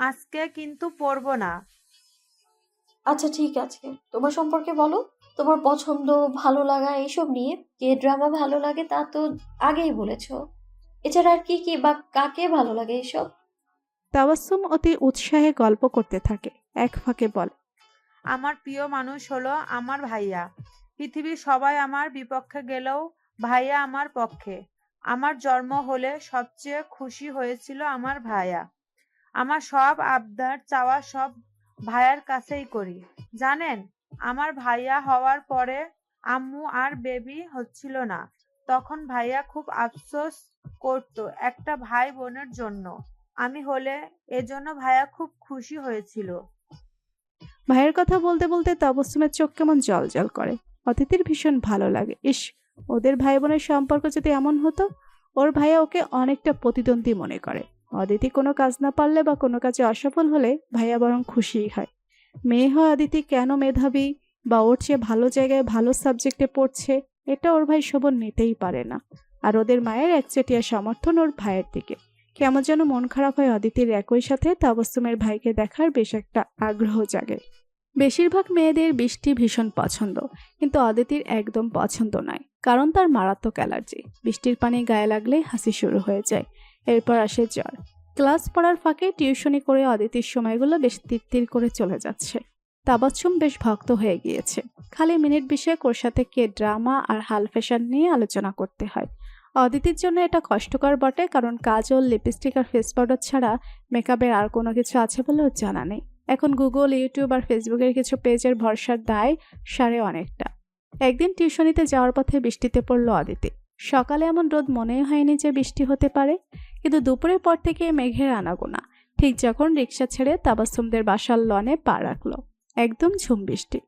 আজকে কিন্তু পড়বো না। আচ্ছা ঠিক আছে, তোমার সম্পর্কে বলো, তোমার পছন্দ ভালো লাগা এইসব নিয়ে। কে ড্রামা ভালো লাগে তা তো আগেই বলেছো, এছাড়া আর কি কি বা কাকে ভালো লাগে এইসব? তাবাসসুম অতি উৎসাহে গল্প করতে থাকে। এক ফাঁকে বলে, আমার প্রিয় মানুষ হলো আমার ভাইয়া। পৃথিবীর সবাই আমার বিপক্ষে গেলেও ভাইয়া আমার পক্ষে। আমার জন্ম হলে সবচেয়ে খুশি হয়েছিল আমার ভাইয়া। আমার সব আবদার চাওয়া সব ভাইয়ার কাছেই করি। জানেন, আমার ভাইয়া হওয়ার পরে আম্মু আর বেবি হচ্ছিল না, তখন ভাইয়া খুব আফসোস করতো একটা ভাই বোনের জন্য। আমি হলে এজন্য ভাইয়া খুব খুশি হয়েছিল। ভাইয়ের কথা বলতে বলতে তাবাসসুমের চোখ কেমন জল জল করে। অতিথির ভীষণ ভালো লাগে। ইস, ওদের ভাই বোনের সম্পর্ক যদি এমন হতো। ওর ভাইয়া ওকে অনেকটা প্রতিদ্বন্দ্বী মনে করে। অদিতি কোনো কাজ না পারলে বা কোনো কাজে অসফল হলে ভাইয়া বরং খুশিই হয়। মেয়ে হয় অদিতি কেন মেধাবী বা ওর চেয়ে ভালো জায়গায় ভালো সাবজেক্টে পড়ছে, এটা ওর ভাই শোভন নিতেই পারে না। আর ওদের মায়ের একচেটিয়া সমর্থন ওর ভাইয়ের দিকে। কেমন যেন মন খারাপ হয় অদিতির একই সাথে তাবাসসুমের ভাইকে দেখার বেশ একটা আগ্রহ জাগে। বেশিরভাগ মেয়েদের বৃষ্টি ভীষণ পছন্দ, কিন্তু অদিতির একদম পছন্দ নয়, কারণ তার মারাত্মক অ্যালার্জি। বৃষ্টির পানি গায়ে লাগলে হাসি শুরু হয়ে যায়, এরপর আসে জ্বর। ক্লাস পড়ার ফাঁকে টিউশনি করে অদিতির সময়গুলো বেশ তির করে চলে যাচ্ছে। তাবাসসুম বেশ ভক্ত হয়ে গিয়েছে। খালি মিনিট বিশেক ওর সাথে কে ড্রামা আর হাল ফ্যাশন নিয়ে আলোচনা করতে হয়। অদিতির জন্য এটা কষ্টকর বটে, কারণ কাজল, লিপস্টিক আর ফেস পাউডার ছাড়া মেকআপের আর কোনো কিছু আছে বলে ওর জানা নেই। এখন গুগল, ইউটিউব আর ফেসবুকের কিছু পেজের ভরসার দায় সারে অনেকটা। একদিন টিউশনিতে যাওয়ার পথে বৃষ্টিতে পড়ল অদিতি। সকালে এমন রোদ মনেই হয়নি যে বৃষ্টি হতে পারে, কিন্তু দুপুরের পর থেকে মেঘের আনাগোনা। ঠিক যখন রিক্সা ছেড়ে তাবাসসুমদের বাসার লনে পা রাখলো, একদম ঝুম বৃষ্টি।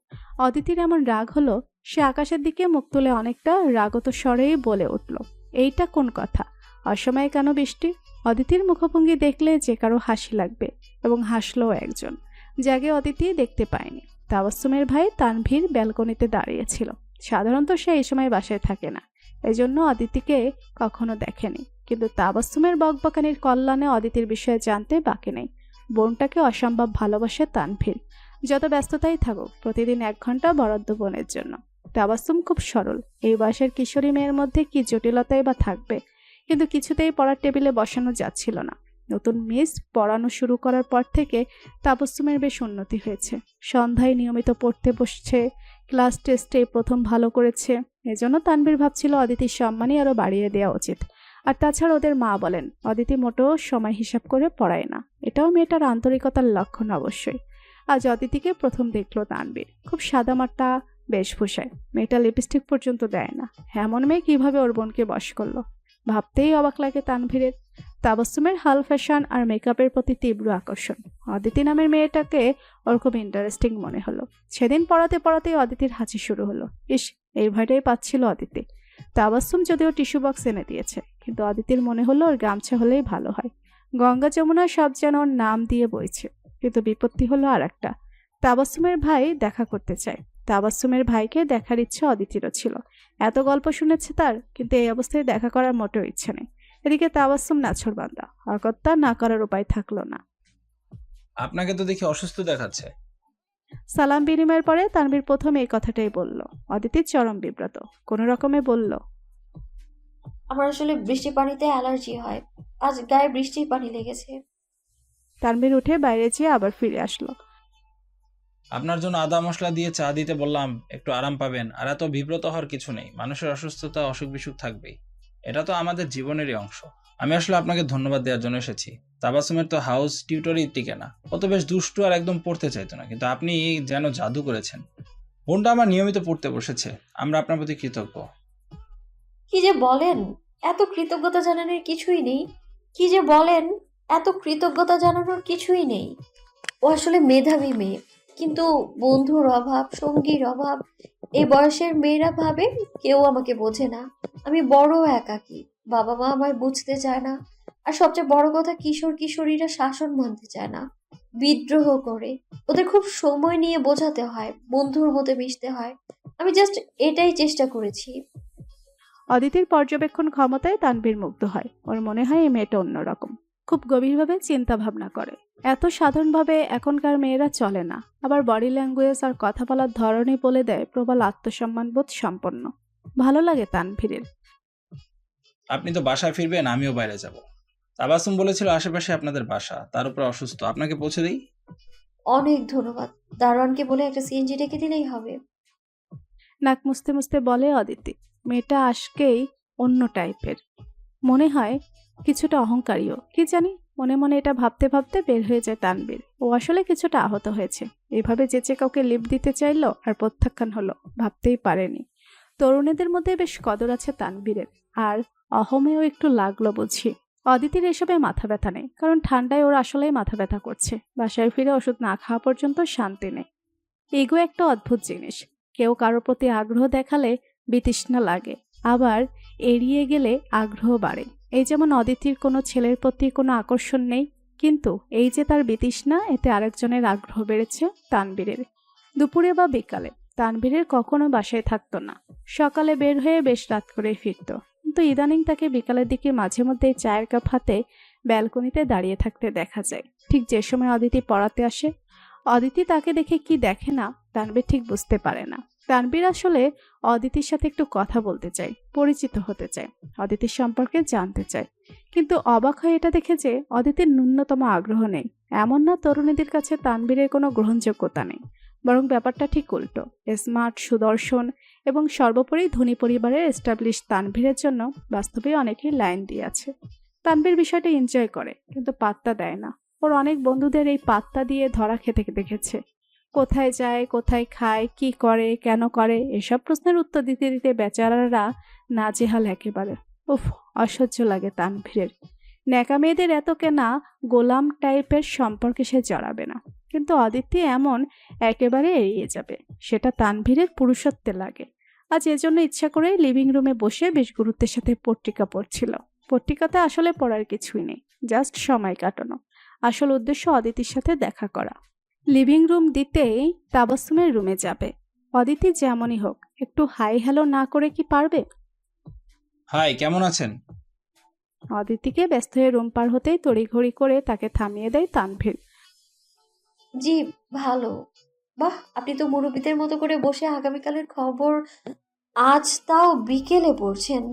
অদিতির এমন রাগ হলো, সে আকাশের দিকে মুখ তুলে অনেকটা রাগত স্বরেই বলে উঠল, এইটা কোন কথা? অসময়ে কেন বৃষ্টি? অদিতির মুখভঙ্গি দেখলে যে কারো হাসি লাগবে, এবং হাসলো একজন, যাকে অদিতি দেখতে পায়নি। তাবাসসুমের ভাই তানভীর ব্যালকনিতে দাঁড়িয়েছিল। সাধারণত সে এই সময় বাসায় থাকে না, এজন্য অদিতিকে কখনো দেখেনি, কিন্তু তাবাসসুমের বকবকানির কল্যাণে অদিতির বিষয়ে জানতে বাকি নেই। বোনটাকে অসম্ভব ভালোবাসে তানভীর। যত ব্যস্ততাই থাকুক, প্রতিদিন 1 ঘন্টা বরাদ্দ বোনের জন্য। তাবাসসুম খুব সরল। এই বয়সের কিশোরী মেয়ের মধ্যে কি জটিলতাই বা থাকবে, কিন্তু কিছুতেই পড়ার টেবিলে বসানো যাচ্ছিল না। নতুন মিস পড়ানো শুরু করার পর থেকে তাবাসসুমের বেশ উন্নতি হয়েছে। সন্ধ্যায় নিয়মিত পড়তে বসছে, ক্লাস টেস্টে প্রথম ভালো করেছে। এজন্য তানভীর ভাবছিল অদিতির সম্মানই আরো বাড়িয়ে দেওয়া উচিত। আর তাছাড়া ওদের মা বলেন অদিতি মোটেও সময় হিসাব করে পড়ায় না। এটাও মেয়েটার আন্তরিকতার লক্ষণ অবশ্যই। আজ অদিতিকে প্রথম দেখলো তানভীর, খুব সাদামাটা বেশভূষায়। মেয়েটা লিপস্টিক পর্যন্ত দেয় না। এমন মেয়ে কিভাবে ওর বোনকে বশ করলো, ভাবতেই অবাক লাগে তানভীরের। তাবাসসুমের হাল ফ্যাশন আর মেকআপের প্রতি তীব্র আকর্ষণ। অদিতি নামের মেয়েটাকে ওর খুব ইন্টারেস্টিং মনে হলো। সেদিন পড়াতে পড়াতেই অদিতির হাসি শুরু হলো। ইস, এই ভয়টাই পাচ্ছিল অদিতি। তাবাসসুম যদিও টিস্যু বক্স এনে দিয়েছে, কিন্তু অদিতির মনে হলো ওর গামছা হলেই ভালো হয়। গঙ্গা যমুনা সব যেন ওর নাম দিয়ে বইছে। কিন্তু বিপত্তি হলো আর একটা, তাবাসসুমের ভাই দেখা করতে চায়। তাবাসসুমের ভাইকে দেখার ইচ্ছা অদিতিরও ছিল। এত গল্প শুনেছে তার, কিন্তু এই অবস্থায় দেখা করার মোটেও ইচ্ছে নেই। এদিকে তাবাসসুম নাছোড়বান্দা, অগত্যা না করার উপায় থাকলো না। আপনাকে তো দেখি অসুস্থ দেখাচ্ছে। সালাম বিনিময়ের পরে তানভীর প্রথম এই কথাটাই বলল। অদিতি চরম বিব্রত, কোনো রকমে বলল, আমার আসলে বৃষ্টির পানিতে অ্যালার্জি হয়, আজ গায়ে বৃষ্টির পানি লেগেছে। তানভীর উঠে বাইরে যেয়ে আবার ফিরে আসলো। আপনার জন্য আদা মশলা দিয়ে চা দিতে বললাম, একটু আরাম পাবেন। আর এত বিব্রত হওয়ার কিছু নেই। মানুষের অসুস্থতা অসুখ বিসুখ থাকবেই, এটা তো আমাদের জীবনেরই অংশ। আমি আসলে আপনাকে ধন্যবাদ দেওয়ার জন্য এসেছি। তাবাসসুমের তো হাউস টিউটরই টিকে না। ও তো বেশ দুষ্টু আর একদম পড়তে চাইতো না, কিন্তু আপনি যেন জাদু করেছেন। বোনটা আমার নিয়মিত পড়তে বসেছে। আমরা আপনার প্রতি কৃতজ্ঞ। কি যে বলেন, এত কৃতজ্ঞতা জানানোর কিছুই নেই। কি যে বলেন, এত কৃতজ্ঞতা জানানোর কিছুই নেই। ও আসলে মেধাবী মেয়ে, কিন্তু বন্ধুর অভাব, সঙ্গীর অভাব। এই বয়সের মেয়েরা ভাবে কেউ আমাকে বোঝে না, আমি বড় একাকী, বাবা মা আমায় বুঝতে চায় না। আর সবচেয়ে বড় কথা, কিশোর কিশোরীরা শাসন মানতে চায় না, বিদ্রোহ করে। ওদের খুব সময় নিয়ে বোঝাতে হয়, বন্ধুর মতো মিশতে হয়। আমি জাস্ট এটাই চেষ্টা করেছি। অদিতির পর্যবেক্ষণ ক্ষমতায় তানভীর মুগ্ধ হয়। ওর মনে হয় এই মেয়েটা অন্যরকম, খুব গভীরভাবে চিন্তা ভাবনা করে। এত সাধারণভাবে এখনকার মেয়েরা চলে না। আবার বডি ল্যাঙ্গুয়েজ আর কথা বলার ধরনই বলে দেয় প্রবল আত্মসম্মানবোধ সম্পন্ন। ভালো লাগে তানভীরের। আপনি তো বাসায় ফিরবেন, আমিও বাইরে যাব। তাবাসসুম বলেছিল আশেপাশে আপনাদের বাসা, তার উপর অসুস্থ। আপনাকে পৌঁছে দিই? অনেক ধন্যবাদ। দারোয়ানকে বলে একটা সিএনজি ডেকে দিলেই হবে। নাক মুছতে মুছতে বলে অদিতি। মেয়েটা আজকেই অন্য টাইপের, মনে হয় কিছুটা অহংকারীও। কি জানি, মনে মনে এটা ভাবতে ভাবতে বের হয়ে যায় তানভীর। ও আসলে কিছুটা আহত হয়েছে। এভাবে যেচে কাউকে লিফট দিতে চাইলো আর প্রত্যাখ্যান হলো, ভাবতেই পারেনি। তরুণীদের মধ্যে বেশ কদর আছে তানভীরের, আর অহমেও একটু লাগলো বুঝি। অদিতির এসবে মাথা ব্যথা নেই, কারণ ঠান্ডায় ওর আসলেই মাথা ব্যথা করছে। বাসায় ফিরে ওষুধ না খাওয়া পর্যন্ত শান্তি নেই। ইগো একটা অদ্ভুত জিনিস। কেউ কারোর প্রতি আগ্রহ দেখালে বিতৃষ্ণা লাগে, আবার এড়িয়ে গেলে আগ্রহ বাড়ে। এই যেমন অদিতির কোনো ছেলের প্রতি কোনো আকর্ষণ নেই, কিন্তু এই যে তার বিতৃষ্ণা, এতে আরেকজনের আগ্রহ বেড়েছে তানভীরের। দুপুরে বা বিকালে তানভীরের কখনো বাসায় থাকতো না। সকালে বের হয়ে বেশ রাত করে ফিরত, কিন্তু ইদানিং তাকে বিকালের দিকে মাঝে মধ্যে চায়ের কাপ হাতে ব্যালকনিতে দাঁড়িয়ে থাকতে দেখা যায়, ঠিক যে সময় অদিতি পড়াতে আসে। অদিতি তাকে দেখে কি দেখে না তানভীর ঠিক বুঝতে পারে না। তানভীর আসলে অদিতির সাথে একটু কথা বলতে চায়, পরিচিত হতে চায়, অদিতির সম্পর্কে জানতে চায়। কিন্তু অবাক হয়ে এটা দেখে যে অদিতির ন্যূনতম আগ্রহ নেই। এমন না তরুণীদের কাছে তানভীরের কোনো গ্রহণযোগ্যতা নেই, বরং ব্যাপারটা ঠিক উল্টো। স্মার্ট, সুদর্শন এবং সর্বোপরি ধনী পরিবারের এস্টাবলিশ তানভীরের জন্য বাস্তবে অনেকেই লাইন দিয়ে আছে। তানভীর বিষয়টা এনজয় করে, কিন্তু পাত্তা দেয় না। ওর অনেক বন্ধুদের এই পাত্তা দিয়ে ধরা খেতে দেখেছে। কোথায় যায়, কোথায় খায়, কি করে, কেন করে, এসব প্রশ্নের উত্তর দিতে দিতে বেচারারা নাজেহাল একেবারে। উফ, অসহ্য লাগে তানভীরের। ন্যাকা মেয়েদের এত কেনা গোলাম টাইপের সম্পর্কে সে জড়াবে না, কিন্তু অদিতি এমন একেবারে এড়িয়ে যাবে। সেটা তানভীরের পুরুষত্বে লাগে। আজ এজন্য ইচ্ছা করে লিভিং রুমে বসে বেশ গুরুত্বের সাথে পত্রিকা পড়ছিল। পত্রিকাতে আসলে পড়ার কিছুই নেই, জাস্ট সময় কাটানো। আসল উদ্দেশ্য অদিতির সাথে দেখা করা। লিভিং রুম দিতেই তাবাসসুমের রুমে যাবে। অদিতি যেমনই হোক একটু হাই হ্যালো না করে কি পারবে? হাই, কেমন আছেন? অদিতিকে ব্যস্ত হয়ে রুম পার হতেই তড়িঘড়ি করে তাকে থামিয়ে দেয় তানভীর। জি, ভালো। বাহ, আপনি তো মুরব্বীদের মতো করে বসে আগামীকালের খবর আজ তাও বিকেলে পড়ছেন।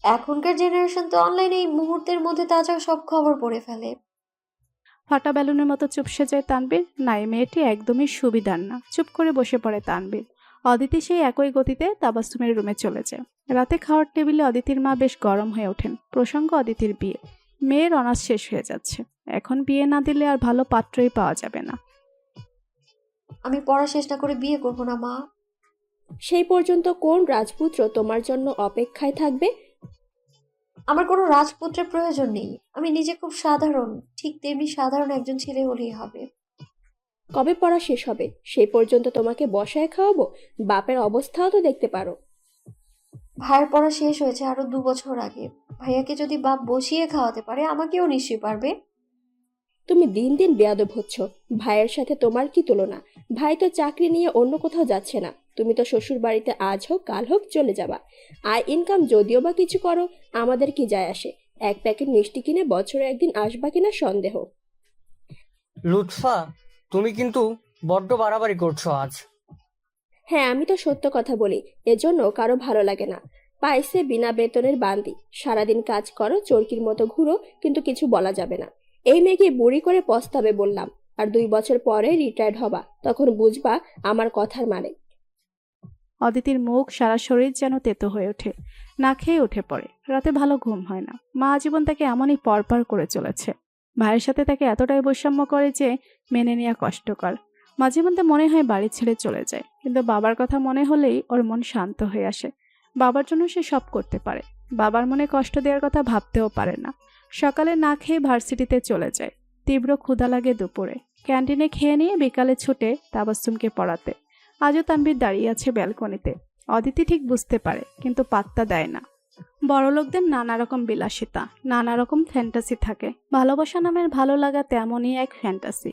এখনকার জেনারেশন তো অনলাইনে এই মুহূর্তের মধ্যে তাজা সব খবর পড়ে ফেলে। ফাটা বেলুনের মতো চুপসে যায় তানভীর। না, এই মেয়েটি একদমই সুবিধার না। চুপ করে বসে পড়ে তানভীর। অদিতি সেই একই গতিতে তাবাসসুমের রুমে চলে যায়। রাতে খাওয়ার টেবিলে অদিতির মা বেশ গরম হয়ে ওঠেন। প্রসঙ্গ অদিতির বিয়ে। মেয়ের অনার্স শেষ হয়ে যাচ্ছে, এখন বিয়ে না দিলে আর ভালো পাত্রই পাওয়া যাবে না। আমি পড়া শেষ না করে বিয়ে করবো না মা। সেই পর্যন্ত কোন রাজপুত্র তোমার জন্য অপেক্ষায় থাকবে? আমার কোনো রাজপুত্রের প্রয়োজন নেই। আমি নিজে খুব সাধারণ, ঠিক তেমনি সাধারণ একজন ছেলে হলেই হবে। কবে পড়া শেষ হবে? সেই পর্যন্ত তোমাকে বসায় খাওয়াবো। বাপের অবস্থাও তো দেখতে পারো। ভাইয়ের পড়া শেষ হয়েছে আরো 2 বছর আগে। ভাইয়াকে যদি বাপ বসিয়ে খাওয়াতে পারে, আমাকেও নিশ্চয়ই পারবে। তুমি দিন দিন বেয়াদব হচ্ছ। ভাইয়ের সাথে তোমার কি তুলনা? ভাই তো চাকরি নিয়ে অন্য কোথাও যাচ্ছে না। তুমি তো শ্বশুর বাড়িতে আজ হোক কাল হোক চলে যাবা। আয় ইনকাম যদিও বা কিছু করো, আমাদের কি যায় আসে? এক প্যাকেট মিষ্টি কিনে বছরে একদিন আসবা কিনা সন্দেহ। লুৎফা, তুমি কিন্তু বড্ড বাড়াবাড়ি করছো আজ। হ্যাঁ, আমি তো সত্য কথা বলি, এজন্য কারো ভালো লাগে না। পাইছে বিনা বেতনের বান্দি। সারাদিন কাজ করো, চরকির মতো ঘুরো, কিন্তু কিছু বলা যাবে না। এই মেয়েকে বুড়ি করে পস্তাবে বললাম। আর 2 বছর পরে রিটায়ার্ড হবা, তখন বুঝবা আমার কথার মানে। অদিতির মুখ, সারা শরীর যেন তেতো হয়ে ওঠে। না খেয়ে উঠে পড়ে। রাতে ভালো ঘুম হয় না। মা আজীবন তাকে এমনই পরপার করে চলেছে। ভাইয়ের সাথে তাকে এতটাই বৈষম্য করে যে মেনে নেওয়া কষ্টকর। মাঝে মধ্যে মনে হয় বাড়ি ছেড়ে চলে যায়, কিন্তু বাবার কথা মনে হলেই ওর মন শান্ত হয়ে আসে। বাবার জন্য সে সব করতে পারে। বাবার মনে কষ্ট দেওয়ার কথা ভাবতেও পারে না। সকালে না খেয়ে ভার্সিটিতে চলে যায়। তীব্র ক্ষুধা লাগে দুপুরে। ক্যান্টিনে খেয়ে নিয়ে বিকালে ছুটে তাবাসসুমকে পড়াতে। আজও তানভীর দাঁড়িয়ে আছে ব্যালকনিতে। অদিতি ঠিক বুঝতে পারে, কিন্তু পাত্তা দেয় না। বড়লোকদের নানা রকম বিলাসিতা, নানা রকম ফ্যান্টাসি থাকে। ভালোবাসা নামের ভালো লাগা তেমনই এক ফ্যান্টাসি।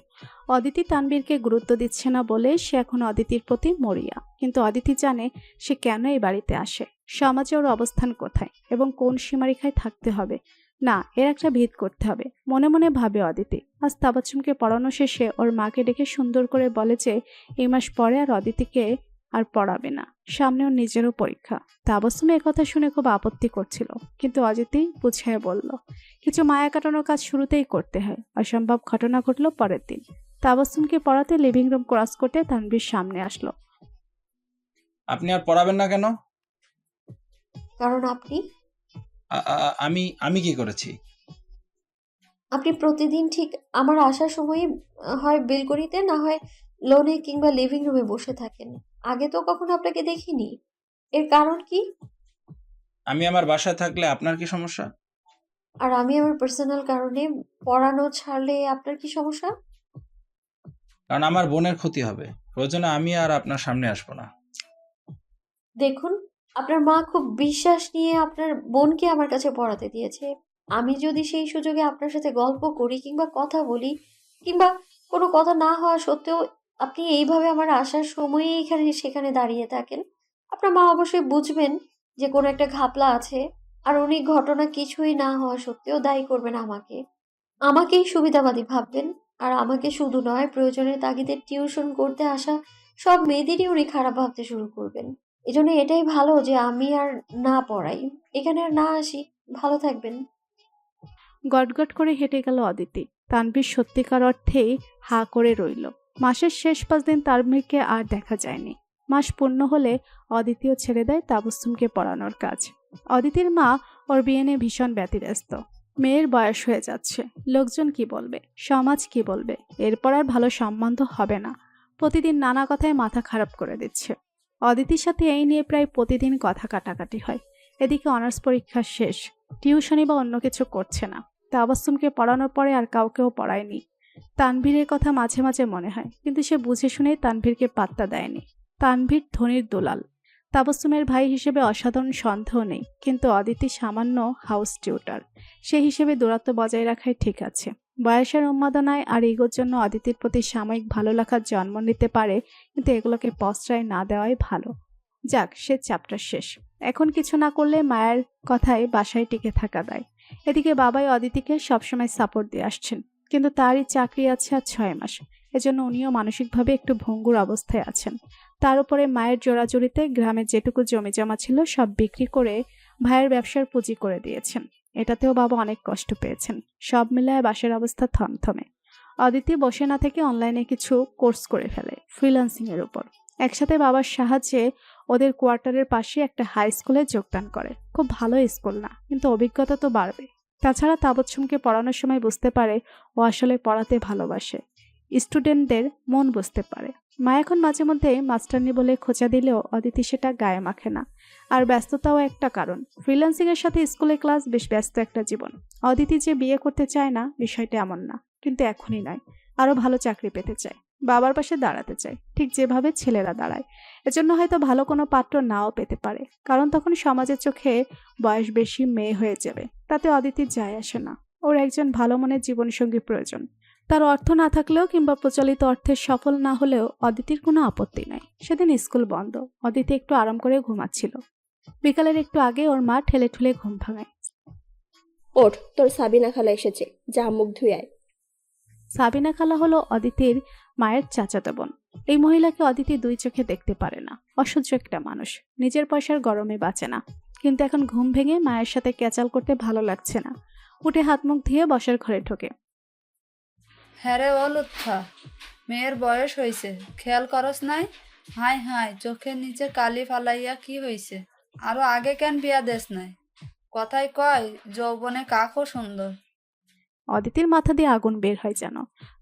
অদিতি তানভীরকে গুরুত্ব দিচ্ছে না বলে সে এখন অদিতির প্রতি মরিয়া। কিন্তু অদিতি জানে সে কেন এই বাড়িতে আসে, সমাজে ওর অবস্থান কোথায় এবং কোন সীমারেখায় থাকতে হবে। না, এর একটা ভিত করতে হবে। মনে মনে ভাবে অদিতি। আজ তাবাসসুমকে পড়ানো শেষে ওর মাকে ডেকে সুন্দর করে বলে যে এই মাস পরে আর অদিতিকে আর পড়াবে না, সামনে ওর নিজেরও পরীক্ষা। তাবাসসুম কথা শুনে খুব আপত্তি করছিল, কিন্তু অদিতি বুঝিয়ে বলল কিছু মায়া কাটানোর কাজ শুরুতেই করতে হয়। অসম্ভব ঘটনা ঘটলো পরের দিন। তাবাসসুমকে পড়াতে লিভিং রুম ক্রস করতে তানভীর সামনে আসলো। আপনি আর পড়াবেন না কেন? কারণ আপনি আমি কি করেছি? আপনি প্রতিদিন ঠিক আমার আসার সময় হয় বেলকনিতে, না হয় লোনে কিংবা লিভিং রুমে বসে থাকেন। আগে তো কখনো আপনাকে দেখিনি। এর কারণ কি? আমি আমার বাসায় থাকলে আপনার কি সমস্যা? আর আমি আমার পার্সোনাল কারণে পড়ানো ছাড়লে আপনার কি সমস্যা? কারণ আমার বোনের ক্ষতি হবে। প্রয়োজনে আমি আর আপনার সামনে আসবো না। দেখুন, আপনার মা খুব বিশ্বাস নিয়ে আপনার বোনকে আমার কাছে পড়াতে দিয়েছে। আমি যদি সেই সুযোগে আপনার সাথে গল্প করি কিংবা কথা বলি, কিংবা কোনো কথা না হওয়া সত্ত্বেও আপনি এইভাবে আমার আসার সময়ে এখানে সেখানে দাঁড়িয়ে থাকেন, আপনার মা অবশ্যই বুঝবেন যে কোনো একটা ঘাপলা আছে। আর উনি ঘটনা কিছুই না হওয়া সত্ত্বেও দায়ী করবেন আমাকে। আমাকেই সুবিধাবাদী ভাববেন। আর আমাকে শুধু নয়, প্রয়োজনের তাগিদে টিউশন করতে আসা সব মেয়েদেরই উনি খারাপ ভাবতে শুরু করবেন। এজন্য এটাই ভালো যে আমি আর না পড়াই, এখানে আর না আসি। ভালো থাকবেন। গটগট করে হেঁটে গেল অদিতি। তানভীর সত্যিকার অর্থেই হা করে রইল। মাসের শেষ 5 দিন তানভীরকে আর দেখা যায়নি। মাস পূর্ণ হলে অদিতিও ছেড়ে দেয় তাবাসসুমকে পড়ানোর কাজ। অদিতির মা ওর বিয়ে নিয়ে ভীষণ ব্যতিব্যস্ত। মেয়ের বয়স হয়ে যাচ্ছে, লোকজন কি বলবে, সমাজ কি বলবে, এরপর আর ভালো সম্বন্ধ হবে না। প্রতিদিন নানা কথায় মাথা খারাপ করে দিচ্ছে। অদিতির সাথে এই নিয়ে প্রায় প্রতিদিন কথা কাটাকাটি হয়। এদিকে অনার্স পরীক্ষা শেষ, টিউশনি বা অন্য কিছু করছে না। তাবাসসুমকে পড়ানোর পরে আর কাউকেও পড়ায়নি। তানভীরের কথা মাঝে মাঝে মনে হয়, কিন্তু সে বুঝে শুনেই তানভীরকে পাত্তা দেয়নি। তানভীর ধনির দুলাল, তাবাসসুমের ভাই হিসেবে অসাধারণ সন্দেহ নেই, কিন্তু অদিতি সামান্য হাউস টিউটার, সে হিসেবে দূরত্ব বজায় রাখাই ঠিক আছে। বয়সের উন্মাদনায় আর ইগোর জন্য অদিতির প্রতি সাময়িক ভালো লাগার জন্ম নিতে পারে, কিন্তু এগুলোকে প্রশ্রয় না দেওয়াই ভালো। যাক, সে চ্যাপ্টার শেষ। এখন কিছু না করলে মায়ের কথায় বাসায় টিকে থাকা দায়। এদিকে বাবাই অদিতিকে সবসময় সাপোর্ট দিয়ে আসছেন, কিন্তু তারই চাকরি আছে আর 6 মাস, এজন্য উনিও মানসিকভাবে একটু ভঙ্গুর অবস্থায় আছেন। তার উপরে মায়ের জোরাজুরিতে গ্রামে যেটুকু জমি জমা ছিল সব বিক্রি করে ভাইয়ের ব্যবসার পুঁজি করে দিয়েছেন। এটাতেও বাবা অনেক কষ্ট পেয়েছেন। সব মিলায় বাসার অবস্থা থমথমে। অদিতি বসে না থেকে অনলাইনে কিছু কোর্স করে ফেলে ফ্রিল্যান্সিং এর উপর। একসাথে বাবার সাহায্যে ওদের কোয়ার্টারের পাশে একটা হাই স্কুলে যোগদান করে। খুব ভালো স্কুল না, কিন্তু অভিজ্ঞতা তো বাড়বে। তাছাড়া তাবাসসুমকে পড়ানোর সময় বুঝতে পারে ও আসলে পড়াতে ভালোবাসে, স্টুডেন্টদের মন বুঝতে পারে। মা এখন মাঝে মধ্যে মাস্টারনি বলে খোঁচা দিলেও অদিতি সেটা গায়ে মাখে না। আর ব্যস্ততাও একটা কারণ। ফ্রিল্যান্সিং এর সাথে স্কুলে ক্লাস, বেশ ব্যস্ত একটা জীবন। অদিতি যে বিয়ে করতে চায় না বিষয়টা এমন না, কিন্তু এখনই নয়, আরো ভালো চাকরি পেতে চায়, বাবার পাশে দাঁড়াতে চায়, ঠিক যেভাবে ছেলেরা দাঁড়ায়। এজন্য হয়তো ভালো কোনো পাত্র নাও পেতে পারে, কারণ তখন সমাজের চোখে বয়স বেশি মেয়ে হয়ে যাবে। তাতে অদিতির যায় আসে না। ওর একজন ভালো মনের জীবনসঙ্গী প্রয়োজন। তার অর্থ না থাকলেও কিংবা প্রচলিত অর্থে সফল না হলেও অদিতির কোনো আপত্তি নাই। সেদিন স্কুল বন্ধ, অদিতি একটু আরাম করে ঘুমাচ্ছিল। বিকালের একটু আগে ওর মা ঠেলে ঠুলে ঘুম ভাঙায়। ওঠ, তোর সাবিনা খালা এসেছে, যা মুখ ধুয়ে আয়। সাবিনা খালা হলো অদিতির মায়ের চাচাতো বোন। এই মহিলাকে অদিতি 2 চোখে দেখতে পারে না। অসহ্য একটা মানুষ, নিজের পয়সার গরমে বাঁচে না। কিন্তু এখন ঘুম ভেঙে মায়ের সাথে ক্যাচাল করতে ভালো লাগছে না। উঠে হাত মুখ ধুয়ে বসার ঘরে ঢোকে। হ্যাঁ রে ও লুৎফা, মেয়ের বয়স হইছে, খেয়াল করস নাই? হাই হাই, চোখের নিচে কালি ফালাইয়া কি হইছে? আরো আগে কেন বিয়া দেশ নাই? কথায় কয় যৌবনে কাকও সুন্দর। অদিতির মাথা দিয়ে আগুন বের হয় যেন।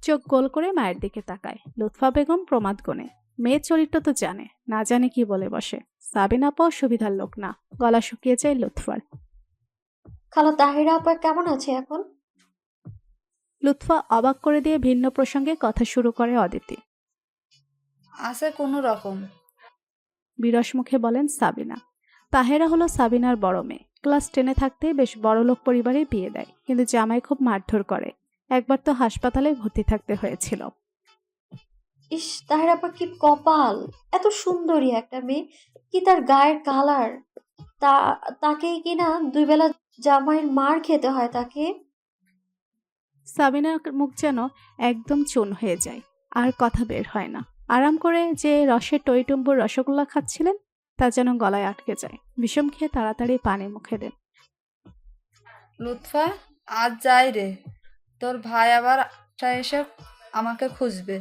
চোখ গোল করে মায়ের দিকে তাকায়। লুৎফা বেগম প্রমাদ গনে। মেয়ের চরিত্র তো জানে, না জানে কি বলে বসে। সাবিনা আপাও সুবিধার লোক না। গলা শুকিয়ে যায় লুৎফার। খালা তাহিরা আপা কেমন আছে এখন? লুৎফা অবাক করে দিয়ে ভিন্ন প্রসঙ্গে কথা শুরু করে অদিতি। আছে কোনো রকম। বিরস মুখে বলেন সাবিনা। তাহেরা হলো সাবিনার বড় মেয়ে। ক্লাস 10-এ থাকতেই বেশ বড়লোক পরিবারে বিয়ে দেয়, কিন্তু জামাই খুব মারধর করে। একবার তো হাসপাতালে ভর্তি থাকতে হয়েছিল। ইস, তাহিরা আপা কি কপাল! এত সুন্দরী একটা মেয়ে, কি তার গায়ের কালার! তাকেই কিনা 2 বেলা জামাইয়ের মার খেতে হয় তাকে। সাবিনার মুখ যেন একদম চুন হয়ে যায়, আর কথা বের হয় না। আরাম করে যে রসের টইটুম্বুর রসগোল্লা খাচ্ছিলেন তা যেন গলায় আটকে যায়। বিষম খেয়ে তাড়াতাড়ি পানি মুখে দেন। লুৎফা, আজ যাই রে, তোর ভাই আবার এসে আমাকে খুঁজবে।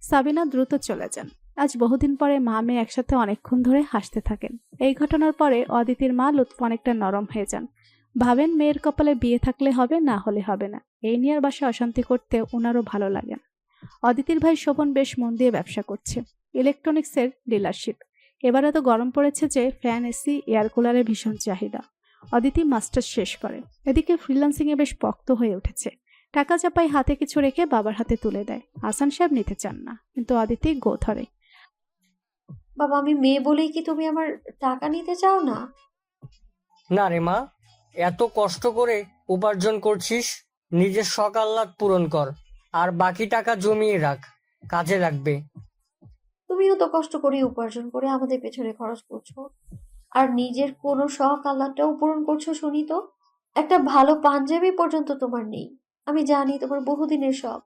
সাবিনা দ্রুত চলে যান। আজ বহুদিন পরে মা মেয়ে একসাথে অনেকক্ষণ ধরে হাসতে থাকেন। এই ঘটনার পরে অদিতির মা লুৎফা অনেকটা নরম হয়ে যান। ভাবেন মেয়ের কপালে বিয়ে থাকলে হবে, না হলে হবে না। এই নিয়ে আর বাসায় অশান্তি করতে ওনারও ভালো লাগে না। অদিতির ভাই শোভন বেশ মন দিয়ে ব্যবসা করছে, ইলেকট্রনিক্সের ডিলারশিপ। এবারে তো গরম পড়েছে যে ফ্যান, এসি, এয়ার কুলারের ভীষণ চাহিদা। অদিতি মাস্টার্স শেষ করে। এদিকে ফ্রিল্যান্সিং এ বেশ পক্ত হয়ে উঠেছে। টাকা চাপাই হাতে কিছু রেখে বাবার হাতে তুলে দেয়। হাসান সাহেব নিতে চান না, কিন্তু অদিতি গো ধরে। বাবা, আমি মেয়ে বলেই কি তুমি আমার টাকা নিতে চাও না? না রে মা, এত কষ্ট করে উপার্জন করছিস, নিজের শখ আহ্লাদ পূরণ কর, আর বাকি টাকা জমিয়ে রাখ, কাজে লাগবে। তুমিও তো কষ্ট করে উপার্জন করে আমাদের পেছনে খরচ করছো, আর নিজের কোনো শখ আহ্লাদটাও পূরণ করছো শুনি তো। একটা ভালো পাঞ্জাবি পর্যন্ত তোমার নেই। আমি জানি তোমার বহুদিনের শখ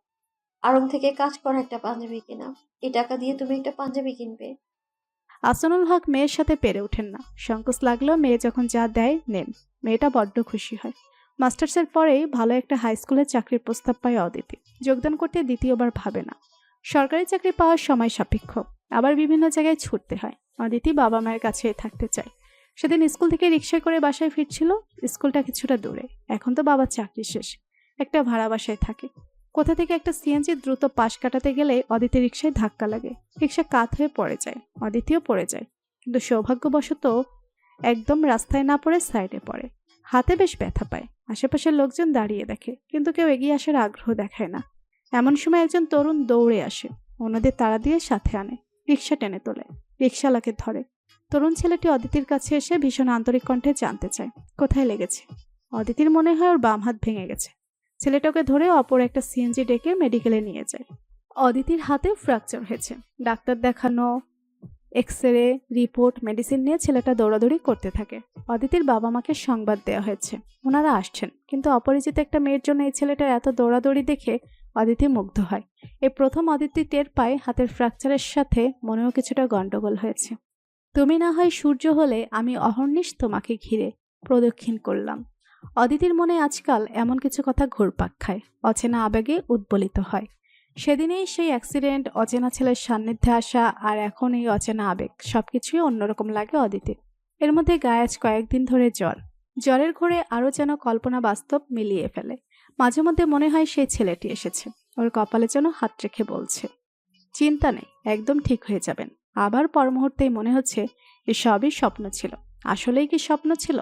আড়ং থেকে কাজ করা একটা পাঞ্জাবি কেনা। এই টাকা দিয়ে তুমি একটা পাঞ্জাবি কিনবে। আসানুল হক মেয়ের সাথে পেরে ওঠেন না। সংকোচ লাগলেও মেয়ে যখন যা দেয় নেন। মেয়েটা বড্ড খুশি হয়। মাস্টার্সের পরেই ভালো একটা হাই স্কুলে চাকরির প্রস্তাব পায় অদিতি। যোগদান করতে দ্বিতীয়বার ভাবে না। সরকারি চাকরি পাওয়ার সময় সাপেক্ষ, আবার বিভিন্ন জায়গায় ছুটতে হয়। অদিতি বাবা মায়ের কাছেই থাকতে চায়। সেদিন স্কুল থেকে রিক্সায় করে বাসায় ফিরছিল। স্কুলটা কিছুটা দূরে। এখন তো বাবার চাকরি শেষ, একটা ভাড়া বাসায় থাকে। কোথা থেকে একটা সিএনজি দ্রুত পাশ কাটাতে গেলে অদিতি রিক্সায় ধাক্কা লাগে। রিক্সা কাত হয়ে পড়ে যায়। অদিতিও পড়ে যায়, কিন্তু সৌভাগ্যবশত একদম রাস্তায় না পড়ে সাইডে পড়ে। হাতে বেশ ব্যথা পায়। আশেপাশের লোকজন দাঁড়িয়ে দেখে, কিন্তু কেউ এগিয়ে আসার আগ্রহ দেখায় না। এমন সময় একজন তরুণ দৌড়ে আসে, অন্যদের তাড়া দিয়ে সাথে আনে, রিক্সা টেনে তোলে, রিক্সাওয়ালাকে ধরে। তরুণ ছেলেটি অদিতির কাছে এসে ভীষণ আন্তরিক কণ্ঠে জানতে চায় কোথায় লেগেছে। অদিতির মনে হয় ওর বাম হাত ভেঙে গেছে। ছেলেটাকে ধরে অপর একটা সিএনজি ডেকে মেডিকেলে নিয়ে যায়। অদিতির হাতে ফ্র্যাকচার হয়েছে। ডাক্তার দেখানো, এক্সরে, রিপোর্ট, মেডিসিন নিয়ে ছেলেটা দৌড়াদৌড়ি করতে থাকে। অদিতির বাবা মাকে সংবাদ দেওয়া হয়েছে, ওনারা আসছেন, কিন্তু অপরিচিত একটা মেয়ের জন্য এই ছেলেটার এত দৌড়াদৌড়ি দেখে অদিতি মুগ্ধ হয়। এই প্রথম অদিতি টের পায় হাতের ফ্র্যাকচারের সাথে মনেও কিছুটা গন্ডগোল হয়েছে। তুমি না হয় সূর্য হলে আমি অহর্নিশ তোমাকে ঘিরে প্রদক্ষিণ করলাম। অদিতির মনে আজকাল এমন কিছু কথা ঘুরপাক খায়, অচেনা আবেগে উদ্বলিত হয়। সেদিনেই সেই অ্যাক্সিডেন্ট, অচেনা ছেলের সান্নিধ্যে আসা, আর এখন এই অচেনা আবেগ, সবকিছুই অন্যরকম লাগে অদিতির। এর মধ্যে গায়ে আজ কয়েকদিন ধরে জ্বর। জ্বরের ঘোরে আরও যেন কল্পনা বাস্তব মিলিয়ে ফেলে। মাঝে মধ্যে মনে হয় সেই ছেলেটি এসেছে, ওর কপালে যেন হাত রেখে বলছে, চিন্তা নেই, একদম ঠিক হয়ে যাবেন। আবার পর মুহূর্তেই মনে হচ্ছে এসবই স্বপ্ন ছিল। আসলেই কি স্বপ্ন ছিল?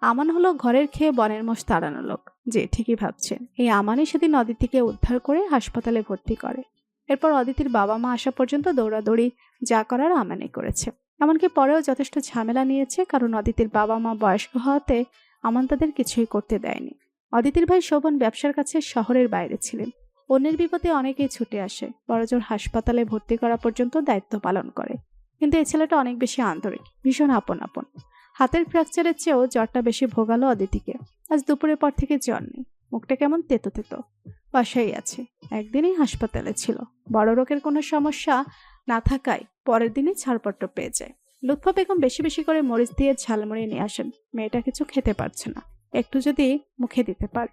আমান হলো ঘরের খেয়ে বনের মোষ তাড়ানো লোক। যে ঠিকই ভাবছেন, এই আমানই সেদিন অদিতিকে উদ্ধার করে হাসপাতালে ভর্তি করে। এরপর অদিতির বাবা মা আসা পর্যন্ত দৌড়াদৌড়ি যা করার আমানই করেছে। এমনকি পরেও যথেষ্ট ঝামেলা নিয়েছে, কারণ অদিতির বাবা মা বয়স্ক হওয়াতে আমান তাদের কিছুই করতে দেয়নি। অদিতির ভাই শোভন ব্যবসার কাছে শহরের বাইরে ছিলেন। অন্যের বিপদে অনেকেই ছুটে আসে, বড়জোর হাসপাতালে ভর্তি করা পর্যন্ত দায়িত্ব পালন করে। কিন্তু এই ছেলেটা অনেক বেশি আন্তরিক, ভীষণ আপন আপন। হাতের ফ্র্যাকচারের চেয়েও জ্বরটা বেশি ভোগালো অদিতিকে। আজ দুপুরের পর থেকে জ্বর নেই, মুখটা কেমন তেতো তেতো, বাসায় আছে। একদিনই হাসপাতালে ছিল। বড় রোগের কোনো সমস্যা না থাকায় পরের দিনই ছাড়পত্র পেয়ে যায়। লুৎফা বেগম বেশি বেশি করে মরিচ দিয়ে ঝালমুড়ি নিয়ে আসেন। মেয়েটা কিছু খেতে পারছে না, একটু যদি মুখে দিতে পারে।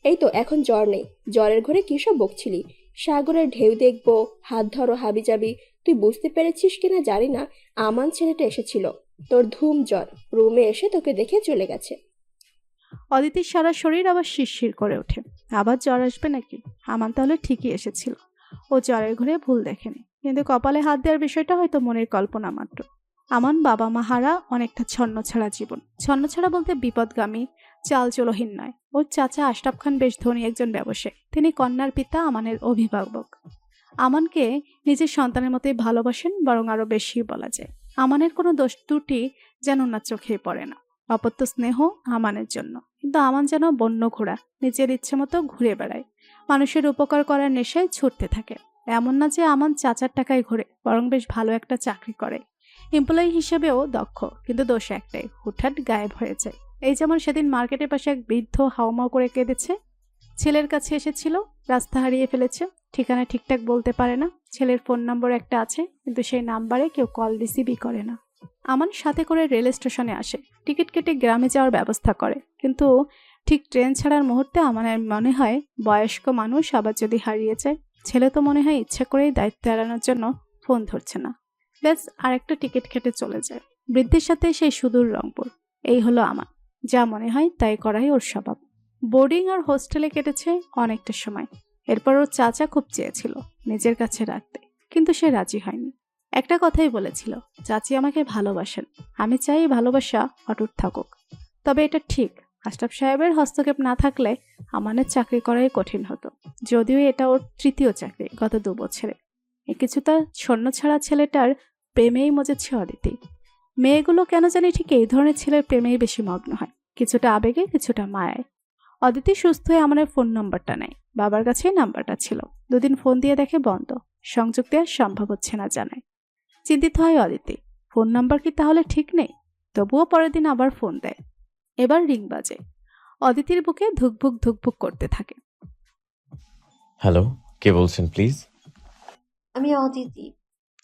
এই তো এখন জ্বর নেই, জ্বরের ঘরে কি সব বকছিলি? সাগরের ঢেউ দেখবো, হাত ধরো হাবি যাবি, তুই বুঝতে পেরেছিস কিনা জানি না, আমান ছেলেটা এসেছিল, তোর ধুম জ্বর, রুমে এসে তোকে দেখে চলে গেছে। অদিতির সারা শরীর আবার শিরশির করে ওঠে। আবার জ্বর আসবে নাকি? আমান তাহলে ঠিকই এসেছিল, ও জ্বরের ঘরে ভুল দেখেনি। কিন্তু কপালে হাত দেওয়ার বিষয়টা হয়তো মনের কল্পনা মাত্র। আমান বাবা মা হারা অনেকটা ছন্নছাড়া জীবন। ছন্নছাড়া বলতে বিপদগামী, চালচলহীন নয়। ওর চাচা আশরাফ খান বেশ ধনী একজন ব্যবসায়ী, তিনি কন্যার পিতা, আমানের অভিভাবক। আমানকে নিজের সন্তানের মতোই ভালোবাসেন, বরং আরো বেশি বলা যায়। আমানের কোনো দোষ ত্রুটি যেন না চোখে পড়ে না। অপত্য স্নেহ আমানের জন্য, কিন্তু আমান যেন বন্য ঘোড়া, নিজের ইচ্ছে মতো ঘুরে বেড়ায়, মানুষের উপকার করার নেশায় ছুটতে থাকে। এমন না যে আমান চাচার টাকায় ঘোরে, বরং বেশ ভালো একটা চাকরি করে, এমপ্লয়ি হিসেবেও দক্ষ। কিন্তু দোষ একটাই, হুটহাট গায়েব হয়ে যায়। এই যেমন সেদিন মার্কেটের পাশে এক বৃদ্ধ হাউমাউ করে কেঁদেছে। ছেলের কাছে এসেছিল, রাস্তা হারিয়ে ফেলেছে, ঠিকানা ঠিকঠাক বলতে পারে না। ছেলের ফোন নম্বর একটা আছে, কিন্তু সেই নাম্বারে কেউ কল রিসিভই করে না। আমান সাথে করে রেল স্টেশনে আসে, টিকিট কেটে গ্রামে যাওয়ার ব্যবস্থা করে। কিন্তু ঠিক ট্রেন ছাড়ার মুহূর্তে আমানের মনে হয় বয়স্ক মানুষ আবার যদি হারিয়ে যায়। ছেলে তো মনে হয় ইচ্ছা করেই দায়িত্ব এড়ানোর জন্য ফোন ধরছে না। ব্যাস আরেকটা টিকিট কেটে চলে যায় বৃদ্ধের সাথে সেই সুদূর রংপুর। এই হলো আমান, যা মনে হয় তাই করাই ওর স্বভাব। বোর্ডিং আর হোস্টেলে কেটেছে অনেকটা সময়। এরপর ওর চাচা খুব চেয়েছিল নিজের কাছে রাখতে, কিন্তু সে রাজি হয়নি। একটা কথাই বলেছিল, চাচি আমাকে ভালোবাসেন, আমি চাই ভালোবাসা অটুট থাকুক। তবে এটা ঠিক, আশরাফ সাহেবের হস্তক্ষেপ না থাকলে আমানের চাকরি করাই কঠিন হতো। যদিও এটা ওর তৃতীয় চাকরি গত 2 বছরে। কিছুটা ছন্নছাড়া ছেলেটার প্রেমেই মজেছে অদিতি। মেয়েগুলো কেন জানি ঠিক এই ধরনের ছেলের প্রেমেই বেশি মগ্ন হয়, কিছুটা আবেগে, কিছুটা মায়ায়। অদিতি সুস্থ হয়ে আমাদের ফোন নাম্বারটা নেয়, বাবার কাছেই নাম্বারটা ছিল। 2 দিন ফোন দিয়ে দেখে বন্ধ, সংযোগ দেওয়া সম্ভব হচ্ছে না জানায়। চিন্তিত হয় অদিতি, ফোন নাম্বার কি তাহলে ঠিক নেই? তবুও পরের দিন আবার ফোন দেয়। এবার রিং বাজে, অদিতির বুকে ধুকভুক ধুকভুক করতে থাকে। হ্যালো, কে বলছেন প্লিজ? আমি অদিতি।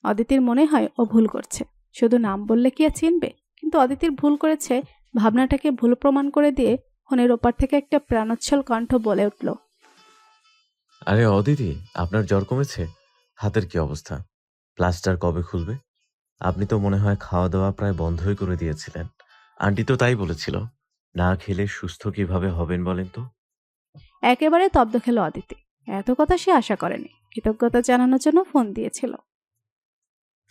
অদিতির মনে হয় ও ভুল করছে, শুধু নাম বললে কি আর চিনবে? কিন্তু অদিতির ভুল করেছে ভাবনাটাকে ভুল প্রমাণ করে দিয়ে ফোনের ওপার থেকে একটা প্রাণোচ্ছল কণ্ঠ বলে উঠল, আরে অদিতি, আপনার জ্বর কমেছে? হাতের কি অবস্থা? প্লাস্টার কবে খুলবে? আপনি তো মনে হয় খাওয়া দাওয়া প্রায় বন্ধই করে দিয়েছিলেন। আন্টি তো তাই বলেছিল। না খেলে সুস্থ কিভাবে হবেন বলেন তো? একেবারে তব্দ খেল অদিতি। এত কথা সে আশা করেনি, কৃতজ্ঞতা জানানোর জন্য ফোন দিয়েছিল।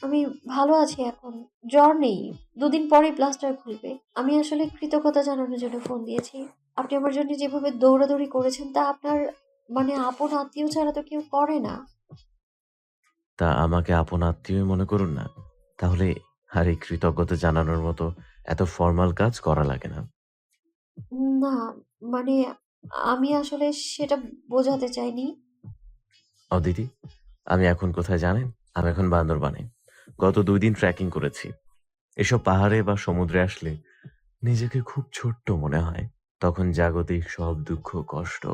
আমি ভালো আছি এখন। জ্বর নেই। ২ দিন পরেই প্লাস্টার খুলবে। আমি আসলে কৃতজ্ঞতা জানানোর জন্য ফোন দিয়েছি। আপনি আমার জন্য যেভাবে দৌড়াদৌড়ি করেছেন তা আপনার মানে আপন আত্মীয় ছাড়া তো কেউ করে না। তা আমাকে আপন আত্মীয় মনে করুন না। তাহলে আর এই কৃতজ্ঞতা জানানোর মতো এত ফর্মাল কাজ করা লাগে না। না, মানে আমি আসলে সেটা বোঝাতে চাইনি। অদিতি, আমি এখন কোথায় জানেন? আমি এখন বান্দরবানে। গত ২ দিন ট্রেকিং করেছি। এসব পাহাড়ে বা সমুদ্রে আসলে নিজেকে খুব ছোট্ট মনে হয়। তখন জাগতিক সব দুঃখ, কষ্ট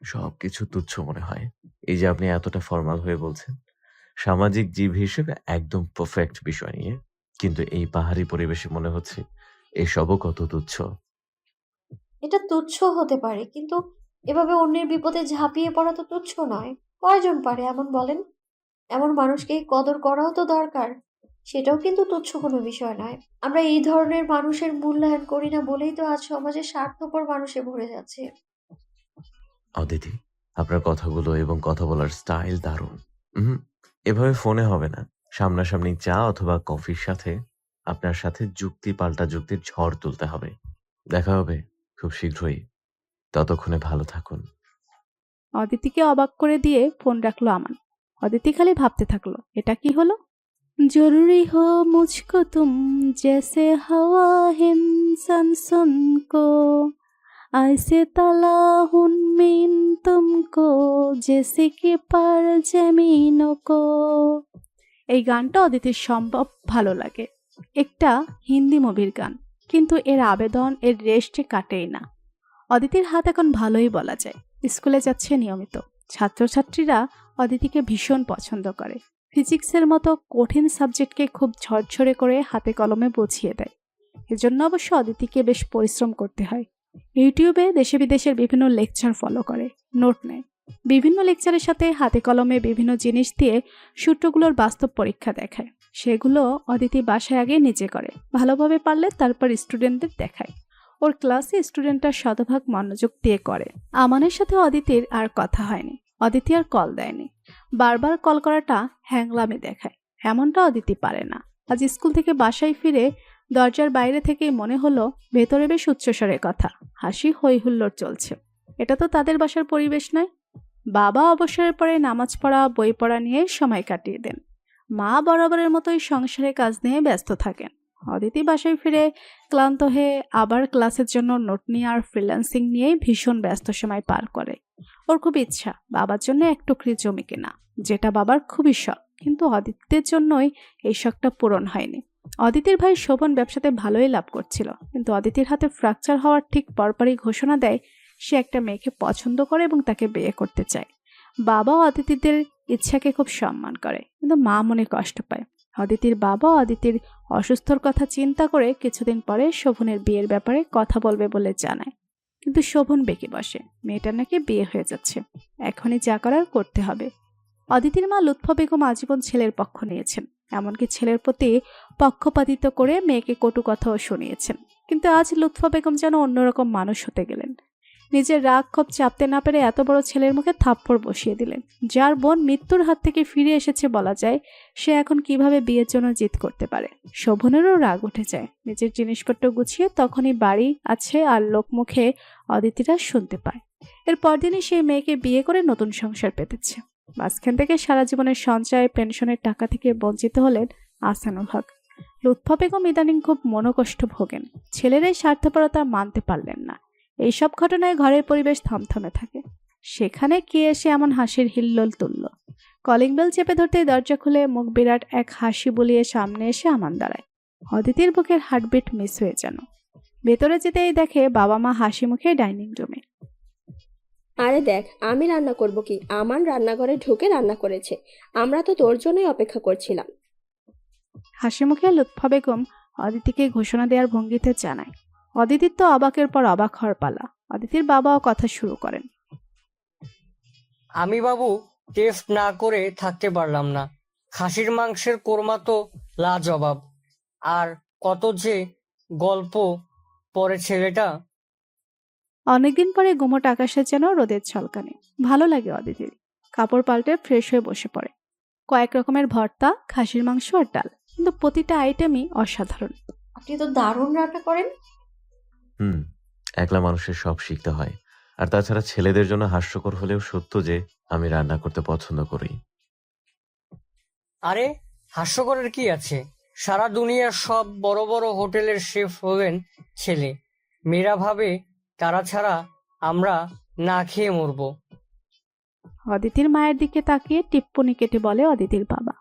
সবকিছু তুচ্ছ মনে হয়। এই যে আপনি এতটা ফর্মাল হয়ে বলছেন, সামাজিক জীব হিসেবে একদম পারফেক্ট বিষয় নিয়ে। কিন্তু এই পাহাড়ি পরিবেশে মনে হচ্ছে এসবও কত তুচ্ছ। এটা তুচ্ছ হতে পারে, কিন্তু এভাবে অন্যের বিপদে ঝাঁপিয়ে পড়া তো তুচ্ছ নয়। কয়জন পারে এমন বলেন? এমন মানুষকে কদর করাও তো দরকার। সেটাও কিন্তু তুচ্ছ কোনো বিষয় নয়। আমরা এই ধরনের মানুষের মূল্যায়ন করি না বলেই তো আজ সমাজে স্বার্থপর মানুষে ভরে যাচ্ছে। অদিতি, আপনার কথাগুলো এবং কথা বলার স্টাইল দারুণ। হুম, এভাবে ফোনে হবে না। সামনাসামনি চা অথবা কফির সাথে আপনার সাথে যুক্তি পাল্টা যুক্তির ঝড় তুলতে হবে। দেখা হবে খুব শীঘ্রই। ততক্ষণে ভালো থাকুন। অদিতিকে অবাক করে দিয়ে ফোন রাখলো আমান। অদিতি খালি ভাবতে থাকলো, এটা কি হলো? জরুরি হো মুঝকো তুম জैसे हवा हिंसन सुन को ऐसे तला हूं मैं तुमको जैसे कि पर जमीनों को। এই গানটা অদিতির সম্ভব ভালো লাগে। একটা হিন্দি মুভির গান, কিন্তু এর আবেদন এর রেস্টে কাটেই না। অদিতির হাত এখন ভালোই বলা যায়। স্কুলে যাচ্ছে নিয়মিত। ছাত্রছাত্রীরা অদিতিকে ভীষণ পছন্দ করে। ফিজিক্সের মতো কঠিন সাবজেক্টকে খুব ঝরঝরে করে হাতে কলমে বুঝিয়ে দেয়। এজন্য অবশ্য অদিতিকে বেশ পরিশ্রম করতে হয়। ইউটিউবে দেশে বিদেশের বিভিন্ন লেকচার ফলো করে, নোট নেয়। বিভিন্ন লেকচারের সাথে হাতে কলমে বিভিন্ন জিনিস দিয়ে সূত্রগুলোর বাস্তব পরীক্ষা দেখায়। সেগুলো অদিতি বাসায় আগে নিজে করে, ভালোভাবে পারলে তারপর স্টুডেন্টদের দেখায়। ওর ক্লাসে স্টুডেন্টরা শতভাগ মনোযোগ দিয়ে করে। আমানের সাথে অদিতির আর কথা হয়নি। অদিতি আর কল দেয়নি। বারবার কল করাটা হ্যাংলামি দেখায়। এমনটা অদিতি পারে না। আজ স্কুল থেকে বাসায় ফিরে দরজার বাইরে থেকেই মনে হলো ভেতরে বেশ উচ্চস্বরে কথা, হাসি হই হুল্লোড় চলছে। এটা তো তাদের বাসার পরিবেশ নয়। বাবা অবসরের পরে নামাজ পড়া, বই পড়া নিয়ে সময় কাটিয়ে দেন। মা বরাবরের মতোই সংসারের কাজ নিয়ে ব্যস্ত থাকেন। অদিতি বাসায় ফিরে ক্লান্ত হয়ে আবার ক্লাসের জন্য নোট নিয়ে আর ফ্রিল্যান্সিং নিয়েই ভীষণ ব্যস্ত সময় পার করে। ওর খুব ইচ্ছা বাবার জন্য এক টুকরি জমি কেনা, যেটা বাবার খুবই শখ, কিন্তু অদিতির জন্যই এই শখটা পূরণ হয়নি। অদিতির ভাই শোভন ব্যবসাতে ভালোই লাভ করছিল, কিন্তু অদিতির হাতে ফ্র্যাকচার হওয়ার ঠিক পরপরই ঘোষণা দেয় সে একটা মেয়েকে পছন্দ করে এবং তাকে বিয়ে করতে চায়। বাবা অদিতিদের ইচ্ছাকে খুব সম্মান করে, কিন্তু মা মনে কষ্ট পায়। অদিতির বাবা অদিতির অসুস্থর কথা চিন্তা করে কিছুদিন পরে শোভনের বিয়ের ব্যাপারে কথা বলবে বলে জানায়। কিন্তু শোভন বেঁকে বসে, মেয়েটার নাকি বিয়ে হয়ে যাচ্ছে, এখনই যা করার করতে হবে। অদিতির মা লুৎফা বেগম আজীবন ছেলের পক্ষ নিয়েছেন, এমনকি ছেলের প্রতি পক্ষপাতিত্ব করে মেয়েকে কটু কথাও শুনিয়েছেন। কিন্তু আজ লুৎফা বেগম যেন অন্যরকম মানুষ হতে গেলেন। নিজের রাগ ক্ষোভ চাপতে না পেরে এত বড় ছেলের মুখে থাপ্পড় বসিয়ে দিলেন। যার বোন মৃত্যুর হাত থেকে ফিরে এসেছে বলা যায়, সে এখন কিভাবে বিয়ের জন্য জিদ করতে পারে। শোভনেরও রাগ উঠে যায়। নিজের জিনিসপত্র গুছিয়ে তখনই বাড়ি আছে আর লোকমুখে অদিতিরা শুনতে পায় এর পরদিনই সেই মেয়েকে বিয়ে করে নতুন সংসার পেতেছে। মাঝখান থেকে সারা জীবনের সঞ্চয় পেনশনের টাকা থেকে বঞ্চিত হলেন আহসানুল হক। লুৎফা বেগম ইদানিং খুব মনোকষ্ট ভোগেন। ছেলেরাই স্বার্থপরতা মানতে পারলেন না। এইসব ঘটনায় ঘরের পরিবেশ থমথমে থাকে। সেখানে কে এসে এমন হাসির হিল্লোল তুলল? কলিং বেল চেপে ধরতেই দরজা খুলে মুখ বিরাট এক হাসি বুলিয়ে সামনে এসে আমান দাঁড়ায়। অদিতির বুকের হার্টবিট মিস হয়ে যেন। ভেতরে যেতেই দেখে বাবা মা হাসি মুখে ডাইনিং রুমে। আরে দেখ, আমি রান্না করব কি? আমান রান্নাঘরে ঢুকে রান্না করেছে। আমরা তো তোর জন্যই অপেক্ষা করছিলাম। হাসি মুখে লুৎফা বেগম অদিতিকে ঘোষণা দেওয়ার ভঙ্গিতে জানায়। অদিতির তো অবাকের পর অবাক হওয়ার পালা। অদিতির বাবাও কথা শুরু করেন। আমি বাবু টেস্ট না করে থাকতে পারলাম না। খাসির মাংসের কোরমা তো লাজবাব। আর কত যে গল্প পরে ছেলেটা। অনেকদিন পরে গুমোট আকাশে যেন রোদের ঝলকানি। ভালো লাগে অদিতির। কাপড় পাল্টে ফ্রেশ হয়ে বসে পড়ে। কয়েক রকমের ভর্তা, খাসির মাংস আর ডাল। কিন্তু প্রতিটা আইটেমই অসাধারণ। আপনি তো দারুণ রান্না করেন। হুম, একলা মানুষের সব শিখতে হয়। আর তাছাড়া ছেলেদের জন্য হাস্যকর হলেও সত্য যে আমি রান্না করতে পছন্দ করি। আরে, হাস্যকরের কি আছে? সারা দুনিয়ার সব বড় বড় হোটেলের শেফ হলেন ছেলে। মেয়েরা ভাবে তারা ছাড়া আমরা না খেয়ে মরবো। অদিতির মায়ের দিকে তাকিয়ে টিপ্পনি কেটে বলে অদিতির বাবা।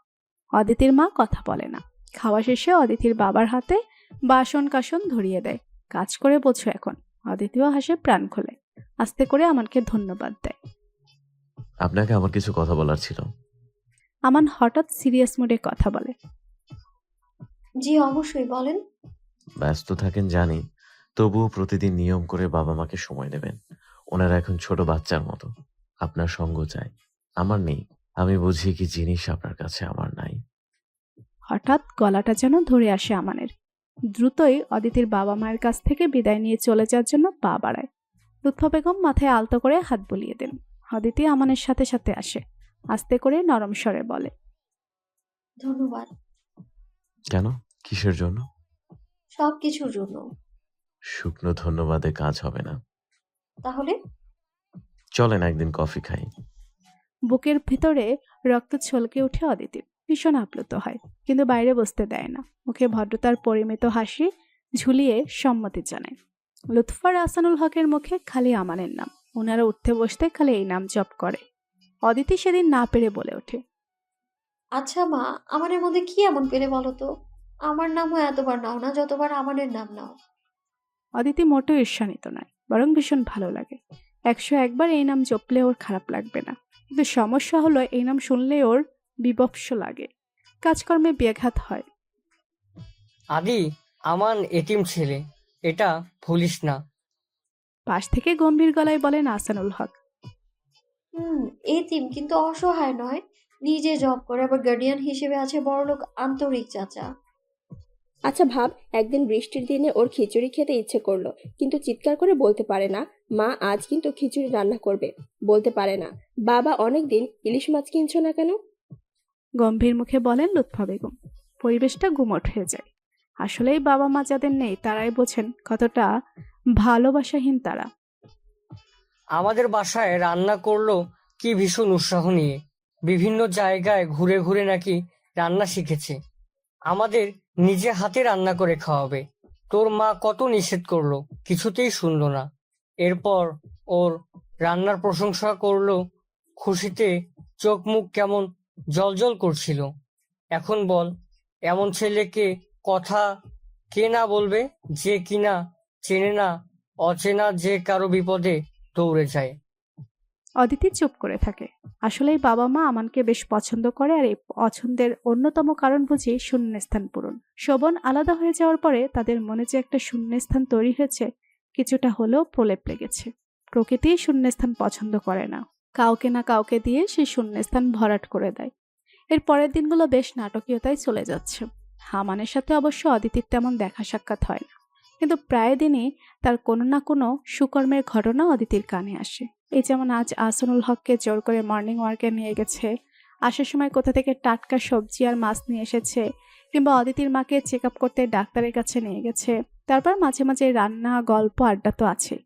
অদিতির মা কথা বলে না। খাওয়া শেষে অদিতির বাবার হাতে বাসন কাসন ধরিয়ে দেয়। কাজ করে বোঝো এখন। অদিতিও হাসে প্রাণ খোলে। আস্তে করে আমানকে ধন্যবাদ দেয়। আপনাকে আমার কিছু কথা বলার ছিল। আমান হঠাৎ সিরিয়াস মুডে কথা বলে। জি অবশ্যই, বলেন। ব্যস্ত থাকেন জানি, তবুও প্রতিদিন নিয়ম করে বাবা মাকে সময় দেবেন। ওনারা এখন ছোট বাচ্চার মতো। আপনার সঙ্গ চাই, আমার নেই। আমি বুঝি কি জিনিস আপনার কাছে আমার নাই। হঠাৎ গলাটা যেন ধরে আসে আমানের। দ্রুতই অদিতির বাবা মায়ের কাছ থেকে বিদায় নিয়ে চলে যাওয়ার জন্য পা বাড়ায়। লুৎফা বেগম মাথায় আলতো করে হাত বুলিয়ে দেন। অদিতি আমানের সাথে সাথে আসে। আস্তে করে নরম স্বরে বলে, ধন্যবাদ। কেন? কিসের জন্য? সব কিছুর জন্য। শুকনো ধন্যবাদে কাজ হবে না। তাহলে চলেন একদিন কফি খাই। বুকের ভিতরে রক্ত ছলকে উঠে অদিতির। ভীষণ আপ্লুত হয়, কিন্তু বাইরে বসতে দেয় না। মুখে ভদ্রতার পরিমিত হাসি ঝুলিয়ে সম্মতি জানায়। লুৎফার আহসানুল হকের মুখে খালি আমানের নাম। ওনারা উঠতে বসতে খালি এই নাম জপ করে। অদিতি সেদিন না পেরে বলে ওঠে, আচ্ছা মা, আমানের মধ্যে কি এমন পেলে বলো তো? আমার নামও এতবার নাও না যতবার আমানের নাম নাও। অদিতি মোটেও ঈর্ষান্বিত নয়, বরং ভীষণ ভালো লাগে। 101বার এই নাম জপলে ওর খারাপ লাগবে না। কিন্তু সমস্যা হলো এই নাম শুনলে ওর বিভৎস লাগে। কাজকর্মে ব্যাঘাত হয়। আদি, আমান এতিম ছেলে, এটা ভুলিস না। পাশ থেকে গম্ভীর গলায় বলেন আহসানুল হক। এতিম কিন্তু অসহায় নয়। নিজে জব করে, আবার গার্ডিয়ান হিসেবে আছে বড়লোক আন্তরিক চাচা। আচ্ছা ভাব, একদিন বৃষ্টির দিনে ওর খিচুড়ি খেতে ইচ্ছে করলো, কিন্তু চিৎকার করে বলতে পারে না মা আজ কিন্তু খিচুড়ি রান্না করবে। বলতে পারে না বাবা অনেকদিন ইলিশ মাছ কিনছো না কেন। গম্ভীর মুখে বলেন লুৎফা বেগম। পরিবেশটা গুমট হয়ে যায়। আসলেই বাবা মা যাদের নেই তারাই বোঝেন কতটা ভালোবাসাহীন তারা। আমাদের বাসায় রান্না করলো কি ভীষণ উৎসাহ নিয়ে। বিভিন্ন জায়গায় ঘুরে ঘুরে নাকি রান্না শিখেছে। আমাদের নিজে হাতে রান্না করে খাওয়াবে। তোর মা কত নিষেধ করলো, কিছুতেই শুনলো না। এরপর ওর রান্নার প্রশংসা করলো। খুশিতে চোখ মুখ কেমন জলজল করছিল। এখন বল, এমন ছেলেকে কথা কে না বলবে, যে কিনা চেনে না অচেনা যে কারো বিপদে দৌড়ে যায়। অদিতি চুপ করে থাকে। আসলেই বাবা মা আমানকে বেশ পছন্দ করে, আর এই পছন্দের অন্যতম কারণ বুঝি শূন্যস্থান পূরণ। শোভন আলাদা হয়ে যাওয়ার পরে তাদের মনে যে একটা শূন্যস্থান তৈরি হয়েছে, কিছুটা হলেও প্রলেপ লেগেছে। প্রকৃতি শূন্যস্থান পছন্দ করে না, কাউকে না কাউকে দিয়ে সেই শূন্যস্থান ভরাট করে দেয়। এর পরের দিনগুলো বেশ নাটকীয়তায় চলে যাচ্ছে। আমানের সাথে অবশ্য অদিতির তেমন দেখা সাক্ষাৎ হয় না, কিন্তু প্রায় দিনই তার কোনো না কোনো সুকর্মের ঘটনা অদিতির কানে আসে। এই যেমন আজ আহসানুল হককে জোর করে মর্নিং ওয়ার্কে নিয়ে গেছে, আসার সময় কোথা থেকে টাটকা সবজি আর মাছ নিয়ে এসেছে, কিংবা অদিতির মাকে চেক আপ করতে ডাক্তারের কাছে নিয়ে গেছে। তারপর মাঝে মাঝে রান্না, গল্প, আড্ডা তো আছে।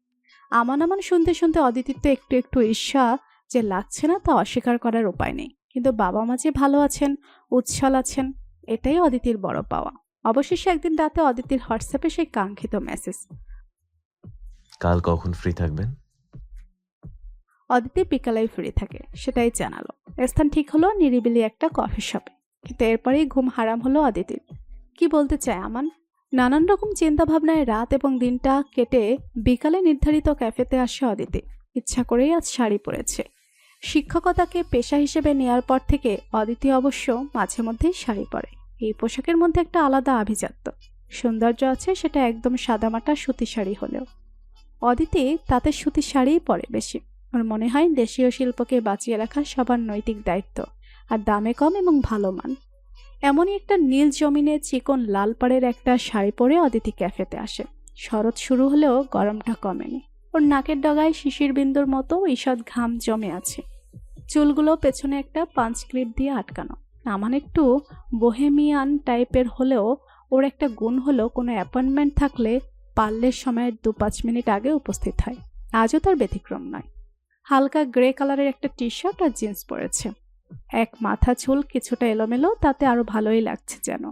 আমান শুনতে শুনতে অদিতির তো একটু একটু ঈর্ষা যে লাগছে না তা অস্বীকার করার উপায় নেই। কিন্তু বাবা মা যে ভালো আছেন, উচ্ছল আছেন, এটাই অদিতির বড় পাওয়া। অবশেষে একদিন রাতে অদিতির হোয়াটসঅ্যাপে সেই কাঙ্ক্ষিত মেসেজ। কাল কখন ফ্রি থাকবেন? অদিতি বিকালেই ফ্রি থাকে, সেটাই জানালো। স্থান ঠিক হলো নিরিবিলি একটা কফি শপে। কিন্তু এরপরেই ঘুম হারাম হলো অদিতির। কি বলতে চায় আমান? নানান রকম চিন্তা ভাবনায় রাত এবং দিনটা কেটে বিকালে নির্ধারিত ক্যাফেতে আসে অদিতি। ইচ্ছা করেই আজ শাড়ি পরেছে। শিক্ষকতাকে পেশা হিসেবে নেয়ার পর থেকে অদিতি অবশ্য মাঝে মধ্যেই শাড়ি পরে। এই পোশাকের মধ্যে একটা আলাদা আভিজাত্য, সৌন্দর্য আছে। সেটা একদম সাদামাটা সুতি শাড়ি হলেও অদিতি তাতে সুতি শাড়িই পরে বেশি। ওর মনে হয় দেশীয় শিল্পকে বাঁচিয়ে রাখা সবার নৈতিক দায়িত্ব, আর দামে কম এবং ভালো মান। এমনই একটা নীল জমিনে চিকন লাল পাড়ের একটা শাড়ি পরে অদিতি ক্যাফেতে আসে। শরৎ শুরু হলেও গরমটা কমেনি। ওর নাকের ডগায় শিশির বিন্দুর মতো ঈষৎ ঘাম জমে আছে। চুলগুলো পেছনে একটা পাঞ্চ ক্লিপ দিয়ে আটকানো। আমান একটু বোহেমিয়ান টাইপের হলেও ওর একটা গুণ হলো কোনো অ্যাপয়েন্টমেন্ট থাকলে পারলের সময়ের 2-5 মিনিট আগে উপস্থিত হয়। আজও তার ব্যতিক্রম নয়। হালকা গ্রে কালারের একটা টি শার্ট আর জিন্স পরেছে। এক মাথা চুল কিছুটা এলোমেলো, তাতে আরো ভালোই লাগছে যেন।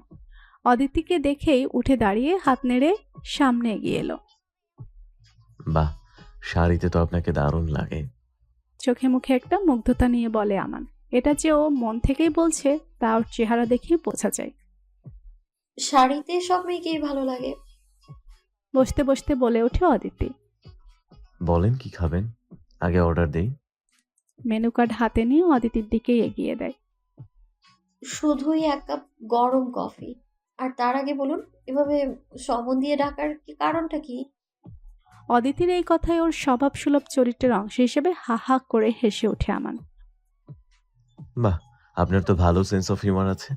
অদিতিকে দেখেই উঠে দাঁড়িয়ে হাত নেড়ে সামনে এগিয়ে এলো। বাহ, শাড়িতে তো আপনাকে দারুণ লাগে। চোখে মুখে একটা মুগ্ধতা নিয়ে বলে আমান। এটা যে ও মন থেকেই বলছে তা ওর চেহারা দেখেই বোঝা যায়। শাড়িতে সব মেয়েকেই ভালো লাগে। বসতে বসতে বলে ওঠে অদিতি। বলেন কি খাবেন, আগে অর্ডার দেই। মেনু কার্ড হাতে নিয়ে অদিতির দিকেই এগিয়ে দেয়। শুধুই 1 কাপ গরম কফি। আর তার আগে বলুন, এভাবে সমন দিয়ে ডাকার কারণটা কি? অদিতির এই কথায় ওর স্বভাবসুলভ চরিত্রের অংশ হিসেবে হা হা করে হেসে ওঠে আমান। বাহ, আপনার তো ভালো সেন্স অফ হিউমার আছে।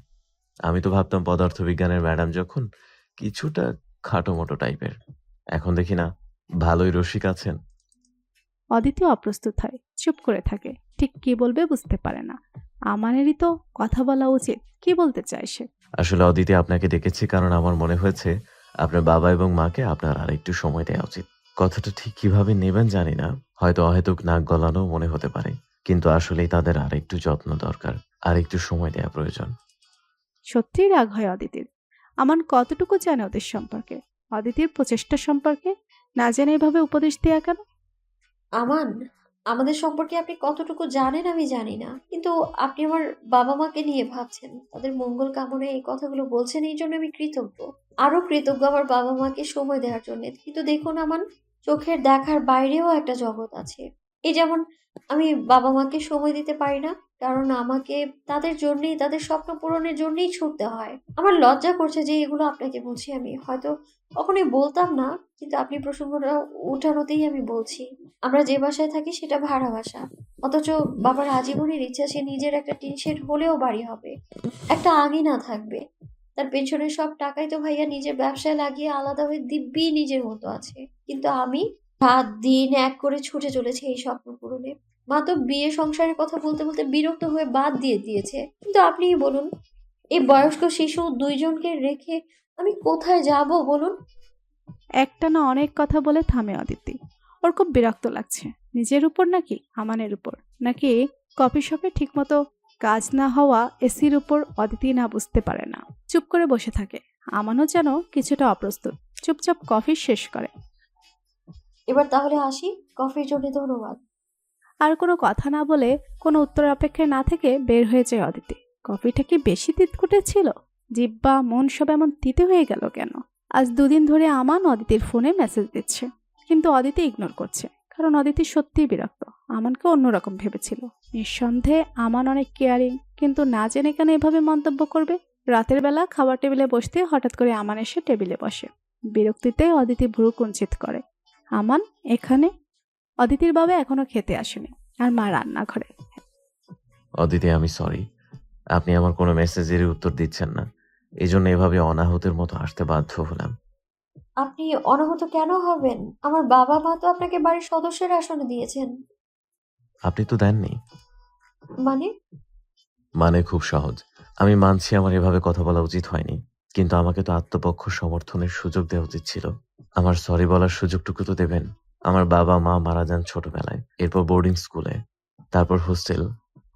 আমি তো ভাবতাম পদার্থবিজ্ঞানের ম্যাডাম যখন কিছুটা খাটো মোটো টাইপের, এখন দেখি না ভালোই রসিক আছেন। অদিতি অপ্রস্তুত হয়, চুপ করে থাকে। ঠিক কি বলবে বুঝতে পারে না। আমানেরই তো কথা বলা উচিত, কি বলতে চায় সে। আসলে অদিতি, আপনাকে ডেকেছি কারণ আমার মনে হয়েছে আপনার বাবা এবং মাকে আপনার আর একটু সময় দেওয়া উচিত। কথাটা ঠিক কিভাবে নেবেন জানি না, হয়তো অহেতুক নাক গলানো মনে হতে পারে, কিন্তু আসলেই তাদের আর একটু যত্ন দরকার, আর একটু সময় দেওয়া প্রয়োজন। সত্যিই রাগ হয় অদিতির। আমান কতটুকু জানে ওদের সম্পর্কে, অদিতির প্রচেষ্টা সম্পর্কে? না জেনে এভাবে উপদেশ দেয়া কেন? আমান, আমাদের সম্পর্কে আপনি কতটুকু জানেন আমি জানি না, কিন্তু আপনি আমার বাবা মাকে নিয়ে ভাবছেন, তাদের মঙ্গল কামনায় এই কথাগুলো বলছেন, এই জন্য আমি কৃতজ্ঞ। আরো কৃতজ্ঞ আমার বাবা মাকে সময় দেওয়ার জন্য। কিন্তু দেখুন আমান, চোখের দেখার বাইরেও একটা জগৎ আছে। এই যেমন আমি বাবা মাকে সময় দিতে পারি না, কারণ আমাকে তাদের জন্যই, তাদের স্বপ্ন পূরণের জন্যই ছুটতে হয়। আমার লজ্জা করছে যে এগুলো আপনাকে বলছি। আমি হয়তো কখনোই বলতাম না, কিন্তু আপনি প্রসঙ্গটা উঠানোতেই আমি বলছি। আমরা যে বাসায় থাকি সেটা ভাড়া বাসা, অথচ বাবার আজীবনের ইচ্ছা সে নিজের একটা টিন শেড হলেও বাড়ি হবে, একটা আঙিনা থাকবে। তার পেছনের সব টাকাই তো ভাইয়া নিজের ব্যবসায় লাগিয়ে আলাদা হয়ে দিব্যি নিজের মতো আছে। কিন্তু আমি রাত দিন এক করে ছুটে চলেছি এই স্বপ্ন পূরণে। মা তো বিয়ে সংসারের কথা বলতে বলতে বিরক্ত হয়ে বাদ দিয়ে দিয়েছে। কিন্তু আপনিই বলুন, এই বয়স্ক শিশু 2 জনকে রেখে আমি কোথায় যাব বলুন? একটা না অনেক কথা বলে থামে অদিতি। ওর খুব বিরক্ত লাগছে। নিজের উপর নাকি আমানের উপর, নাকি কফি শপে ঠিকমতো কাজ না হওয়া এসির উপর? অদিতি না বুঝতে পারে না, চুপ করে বসে থাকে। আমানও যেন কিছুটা অপ্রস্তুত, চুপচাপ কফি শেষ করে। এবার তাহলে আসি, কফির জন্য ধন্যবাদ। আর কোনো কথা না বলে, কোনো উত্তর অপেক্ষায় না থেকে বের হয়ে যায় অদিতি। কফিটা কি বেশি তিতকুটে ছিল? জিব্বা মন সব এমন তিতে হয়ে গেল কেন? আজ 2 দিন ধরে আমান অদিতির ফোনে মেসেজ দিচ্ছে, কিন্তু অদিতি ইগনোর করছে, কারণ অদিতি সত্যিই বিরক্ত। আমানকে অন্যরকম ভেবেছিল। নিঃসন্দেহে আমান অনেক কেয়ারিং, কিন্তু না জেনে কেন এভাবে মন্তব্য করবে? রাতের বেলা খাবার টেবিলে বসতে হঠাৎ করে আমান এসে টেবিলে বসে। বিরক্তিতে অদিতি ভ্রু কুঞ্চিত করে। আমান এখানে? অদিতির বাবা এখনো খেতে আসেনি, আর মা রান্নাঘরে। অদিতি, আমি সরি, আপনি আমার কোনো মেসেজেরই উত্তর দিচ্ছেন না, এই জন্য এভাবে অনাহতের মতো আসতে বাধ্য হলাম। আপনি অনাহত কেন হবেন? আমার বাবা মা তো আপনাকে বাড়ির সদস্যের আসনে দিয়েছেন। আপনি তো দেননি। মানে? মানে খুব সহজ। আমি মানছি আমার এভাবে কথা বলা উচিত হয়নি, কিন্তু আমাকে তো আত্মপক্ষ সমর্থনের সুযোগ দেওয়া উচিত ছিল। আমার সরি বলার সুযোগটুকু তো দেবেন। আমার বাবা মা মারা যান ছোটবেলায়, এরপর বোর্ডিং স্কুলে, তারপর হোস্টেল,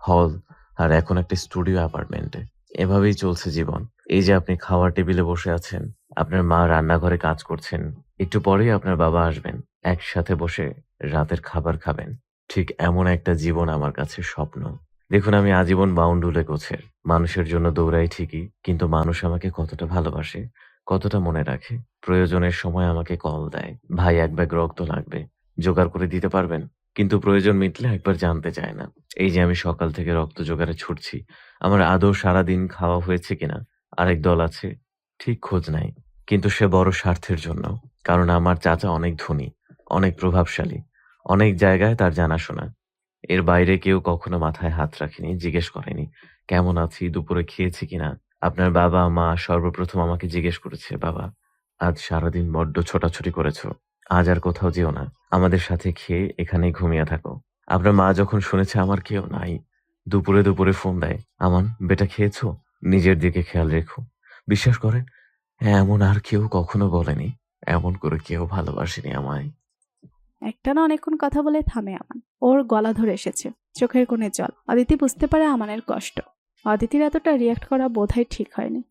হল, আর এখন একটা স্টুডিও অ্যাপার্টমেন্টে। এভাবেই চলছে জীবন। এই যে আপনি খাওয়ার টেবিলে বসে আছেন, আপনার মা রান্নাঘরে কাজ করছেন, একটু পরেই আপনার বাবা আসবেন, একসাথে বসে রাতের খাবার খাবেন। ঠিক এমন একটা জীবন আমার কাছে স্বপ্ন। দেখুন, আমি আজীবন বাউন্ডুলে গোছের মানুষের জন্য দৌড়াই ঠিকই, কিন্তু মানুষ আমাকে কতটা ভালোবাসে, কতটা মনে রাখে, প্রয়োজনের সময় আমাকে কল দেয়, ভাই 1 ব্যাগ রক্ত লাগবে, জোগাড় করে দিতে পারবেন? কিন্তু প্রয়োজন মিটলে একবার জানতে চায় না। এই যে আমি সকাল থেকে রক্ত জোগাড়ে ছুটছি, আমার আদৌ সারাদিন খাওয়া হয়েছে কিনা আরেক দল আছে, ঠিক খোঁজ নাই। কিন্তু সে বড় স্বার্থের জন্য, কারণ আমার চাচা অনেক ধনী, অনেক প্রভাবশালী, অনেক জায়গায় তার জানাশোনা। এর বাইরে কেউ কখনো মাথায় হাত রাখেনি, জিজ্ঞেস করেনি কেমন আছি, দুপুরে খেয়েছি কিনা। আপনার বাবা মা সর্বপ্রথম আমাকে জিজ্ঞেস করেছে, বাবা আজ সারাদিন বড্ড ছোটাছুটি করেছো, আজ আর কোথাও যেও না, আমাদের সাথে খেয়ে এখানেই ঘুমিয়ে থাকো। আপনার মা যখন শুনেছে আমার কেউ নাই, দুপুরে দুপুরে ফোন দেয়, আমান বেটা খেয়েছো, নিজের দিকে খেয়াল রেখো। বিশ্বাস করেন, এমন আর কেউ কখনো বলেনি, এমন করে কেউ ভালোবাসেনি আমায়। একটানা অনেকক্ষণ কথা বলে থামে আমান। ওর গলা ধরে এসেছে, চোখের কোণে জল। অদিতি বুঝতে পারে আমানের কষ্ট। অদিতির এতটা রিয়াক্ট করা বোধহয় ঠিক হয়নি।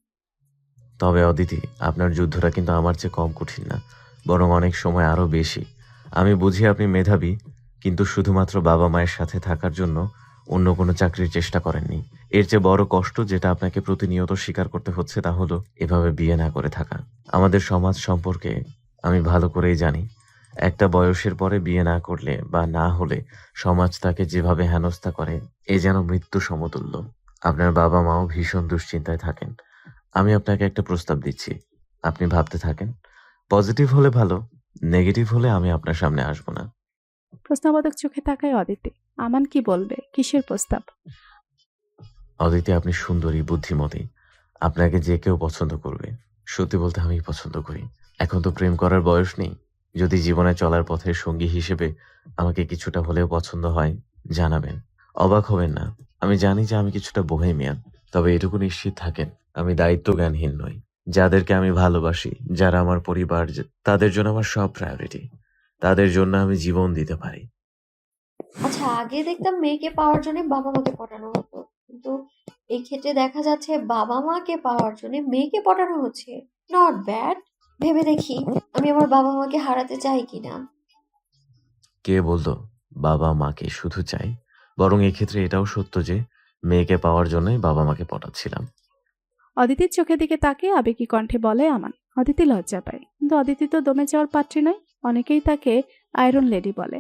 তবে অদিতি, আপনার যুদ্ধটা কিন্তু আমার চেয়ে কম কঠিন না, বরং অনেক সময় আরো বেশি। আমি বুঝি আপনি মেধাবী, কিন্তু শুধুমাত্র বাবা মায়ের সাথে থাকার জন্য অন্য কোনো চাকরির চেষ্টা করেননি। এর চেয়ে বড় কষ্ট যেটা আপনাকে প্রতিনিয়ত স্বীকার করতে হচ্ছে তা হলো এভাবে বিয়ে না করে থাকা। আমাদের সমাজ সম্পর্কে আমি ভালো করেই জানি, একটা বয়সের পরে বিয়ে না করলে বা না হলে সমাজ তাকে যেভাবে হেনস্থা করে, এ যেন মৃত্যু সমতুল্য। আপনার বাবা মাও ভীষণ দুশ্চিন্তায় থাকেন। আমি আপনাকে একটা প্রস্তাব দিচ্ছি, আপনি ভাবতে থাকেন। পজিটিভ হলে ভালো, নেগেটিভ হলে আমি আপনার সামনে আসবো না। প্রশ্নবোধক চোখে তাকায় অদিতি। আমান কি বলবে? কিসের প্রস্তাব? অদিতি, আপনি সুন্দরী, বুদ্ধিমতী, আপনাকে যে কেউ পছন্দ করবে। সত্যি বলতে আমি পছন্দ করি। এখন তো প্রেম করার বয়স নেই। যদি জীবনে চলার পথের সঙ্গী হিসেবে আমাকে কিছুটা হলেও পছন্দ হয়, জানাবেন। অবাক হবেন না, আমি জানি যে আমি কিছুটা বোহেমিয়ান, তবে এটুকু নিশ্চিত থাকেন আমি দায়িত্ব জ্ঞানহীন নই। যাদেরকে আমি ভালোবাসি, যারা আমার পরিবার, তাদের জন্য আমার সব প্রায়োরিটি। তাদের জন্য আমি জীবন দিতে পারি। আচ্ছা, আগে দেখতাম মেয়েকে পাওয়ার জন্য বাবা মাকে পটানো হতো, কিন্তু এই ক্ষেত্রে দেখা যাচ্ছে বাবা মাকে পাওয়ার জন্য মেয়েকে পটানো হচ্ছে। Not bad. ভেবে দেখি আমি আমার বাবা মাকে হারাতে চাই কিনা। কে বলতো বাবা মাকে শুধু চাই? বরং এক্ষেত্রে এটাও সত্য যে মেয়েকে পাওয়ার জন্যই বাবা মাকে পটাচ্ছিলাম। অদিতির চোখের দিকে তাকিয়ে আবেগী কণ্ঠে বলে আমান। অদিতি লজ্জা পায়, কিন্তু অদিতি তো দমে যাওয়ার পাত্রী নয়। অনেকেই তাকে আয়রন লেডি বলে।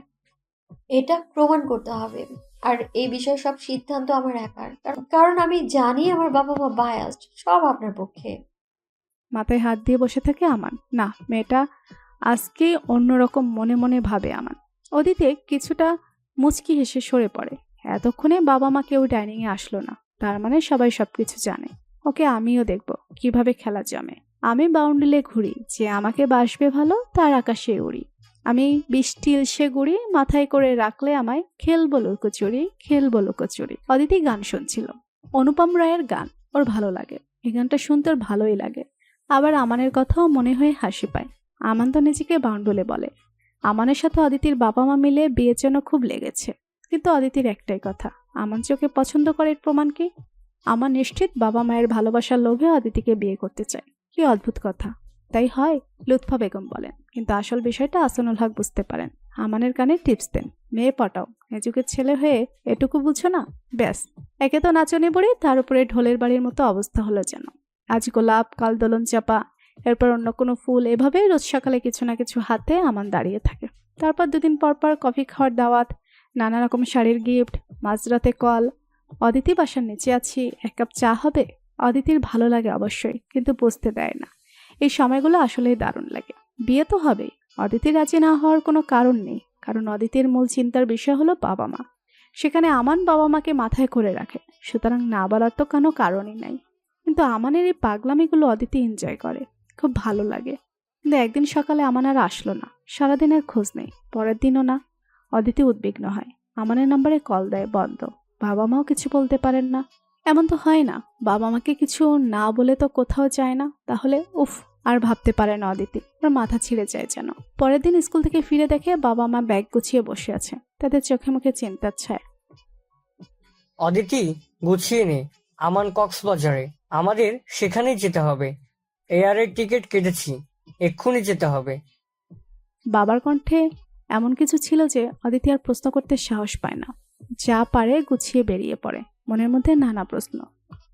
এটা প্রমাণ করতে হবে। আর এই বিষয়ে সব সিদ্ধান্ত আমার একার, কারণ আমি জানি আমার বাবা মা বায়াসড। সব আপনার পক্ষে। মাথায় হাত দিয়ে বসে থাকে আমান। না, মেয়েটা আজকে অন্যরকম মনে মনে ভাবে আমান। অদিতে কিছুটা মুচকি হেসে সরে পড়ে। এতক্ষণে বাবা মা কেউ ডাইনিংয়ে আসলো না, তার মানে সবাই সবকিছু জানে। ওকে আমিও দেখব কিভাবে খেলা জমে। আমি বাউন্ডুলে ঘুরি, যে আমাকে বাসবে ভালো তার আকাশে উড়ি। আমি বৃষ্টি ইলশে গুড়ি, মাথায় করে রাখলে আমায় খেলবো লুকোচুরি, খেলবো লুকোচুরি। অদিতি গান শুনছিল, অনুপম রায়ের গান। ওর ভালো লাগে, এই গানটা শুনতে ওর ভালোই লাগে। আবার আমানের কথাও মনে হয়ে হাসি পায়। আমান তো নিজেকে বাউন্ডুলে বলে। আমানের সাথে অদিতির বাবা মা মিলে বিয়ের জন্য খুব লেগেছে, কিন্তু অদিতির একটাই কথা, আমান যে ওকে পছন্দ করে এর প্রমাণ কি? আমার নিশ্চিত বাবা মায়ের ভালোবাসার লোভে অদিতিকে বিয়ে করতে চায়। কি অদ্ভুত কথা, তাই হয়? লুৎফা বেগম বলেন, কিন্তু আসল বিষয়টা আসানুল হক বুঝতে পারেন। আমানের কানে টিপস দেন, মেয়ে পটাও। এ যুগের ছেলে হয়ে এটুকু বুঝো না? ব্যাস, একে তো নাচনে পড়ে, তার উপরে ঢোলের বাড়ির মতো অবস্থা হলো যেন। আজ গোলাপ, কাল দোলন চাপা, এরপর অন্য কোনো ফুল, এভাবে রোজ সকালে কিছু না কিছু হাতে আমান দাঁড়িয়ে থাকে। তারপর দুদিন পর পর কফি খাওয়ার দাওয়াত, নানা রকম শাড়ির গিফট, মাঝরাতে কল, অদিতি বাসার নিচে আছি, এক কাপ চা হবে। অদিতির ভালো লাগে অবশ্যই, কিন্তু বুঝতে দেয় না। এই সময়গুলো আসলেই দারুণ লাগে। বিয়ে তো হবেই, অদিতি রাজি না হওয়ার কোনো কারণ নেই, কারণ অদিতির মূল চিন্তার বিষয় হলো বাবা মা। সেখানে আমান বাবা মাকে মাথায় করে রাখে, সুতরাং না বলার তো কোনো কারণই নাই। কিন্তু আমানের এই পাগলামিগুলো অদিতি এনজয় করে, খুব ভালো লাগে। কিন্তু একদিন সকালে আমান আর আসলো না, সারাদিনের খোঁজ নেই, পরের দিনও না। অদিতি উদ্বিগ্ন হয়, আমানের নাম্বারে কল দেয়, বন্ধ। বাবা মাও কিছু বলতে পারেন না। এমন তো হয় না, বাবা মাকে কিছু না বলে তো কোথাও যায় না। তাহলে উফ, আর ভাবতে পারে না অদিতি, ওর মাথা ছিঁড়ে যায় যেন। পরের দিন স্কুল থেকে ফিরে দেখে বাবা মা ব্যাগ গুছিয়ে বসে আছে, তাদের চোখে মুখে চিন্তার ছায়া। অদিতি, গুছিয়ে নে, আমান কক্সবাজারে, আমাদের সেখানেই যেতে হবে। এয়ারের টিকিট কেটেছি, এক্ষুনি যেতে হবে। বাবার কণ্ঠে এমন কিছু ছিল যে অদিতি আর প্রশ্ন করতে সাহস পায় না। যা পারে গুছিয়ে বেরিয়ে পড়ে, মনের মধ্যে নানা প্রশ্ন।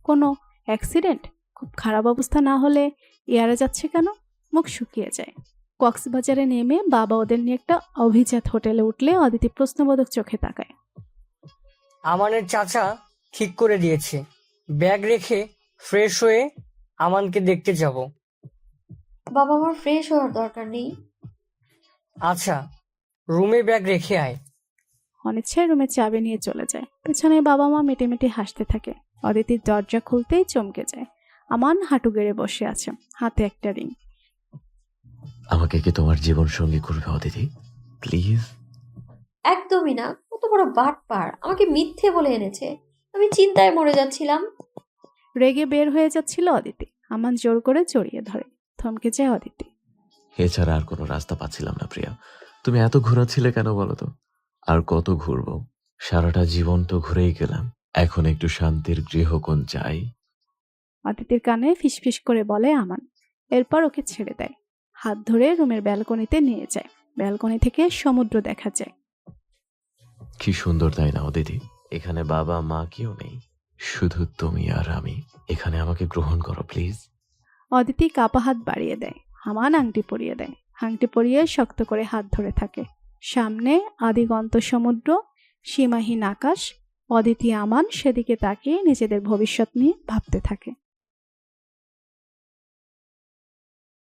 কোনো অ্যাক্সিডেন্ট? খুব খারাপ অবস্থা না হলে এয়ারে যাচ্ছে কেন? মুখ শুকিয়ে যায়। কক্সবাজারে নেমে বাবা ওদের নিয়ে একটা অভিজাত হোটেলে উঠলে অদিতি প্রশ্নবোধক চোখে তাকায়। আমানের চাচা ঠিক করে দিয়েছে, ব্যাগ রেখে ফ্রেশ হয়ে আমানকে দেখতে যাব। বাবা আমার ফ্রেশ হওয়ার দরকার নেই। আচ্ছা, রুমে ব্যাগ রেখে আয়। অনিচ্ছায় রুমে চাবি নিয়ে চলে যায়। পেছনে বাবা মা মেটে হাসতে থাকে। অদিতির দরজা খুলতেই চমকে যায়। আমান হাঁটু গেড়ে বসে আছে, হাতে একটা রিং। আমাকে কি তোমার জীবন সঙ্গী করবে অদিতি, প্লিজ? একদমই না, কত বড় বাটপার, আমাকে মিথ্যে বলে এনেছে। আমি চিন্তায় মরে যাচ্ছিলাম। রেগে বের হয়ে যাচ্ছিল অদিতি। আমান জোর করে জড়িয়ে ধরে। থমকে যায় অদিতি। এছাড়া আর কোনো রাস্তা পাচ্ছিলাম না প্রিয়া। তুমি এত ঘোরাচ্ছিলে কেন বলো তো? আর কত ঘুরবো? সারাটা জীবন তো ঘুরেই গেলাম। এখন একটু শান্তির গৃহকোণ চাই। অদিতির কানে ফিসফিস করে বলে আমান। এরপর ওকে ছেড়ে দেয়। হাত ধরে রুমের ব্যালকনিতে নিয়ে যায়। ব্যালকনি থেকে সমুদ্র দেখা যায়। কি সুন্দর তাই না অদিতি? এখানে বাবা মা কেউ নেই, শুধু তুমি আর আমি। এখানে আমাকে গ্রহণ করো প্লিজ। অদিতি কাপা হাত বাড়িয়ে দেয়। আমান আংটি পরিয়ে দেয়। আংটি পরিয়ে শক্ত করে হাত ধরে থাকে। সামনে আদিগন্ত সমুদ্র, সীমাহীন আকাশ। অদিতি আমান সেদিকে তাকিয়ে নিজেদের ভবিষ্যৎ নিয়ে ভাবতে থাকে।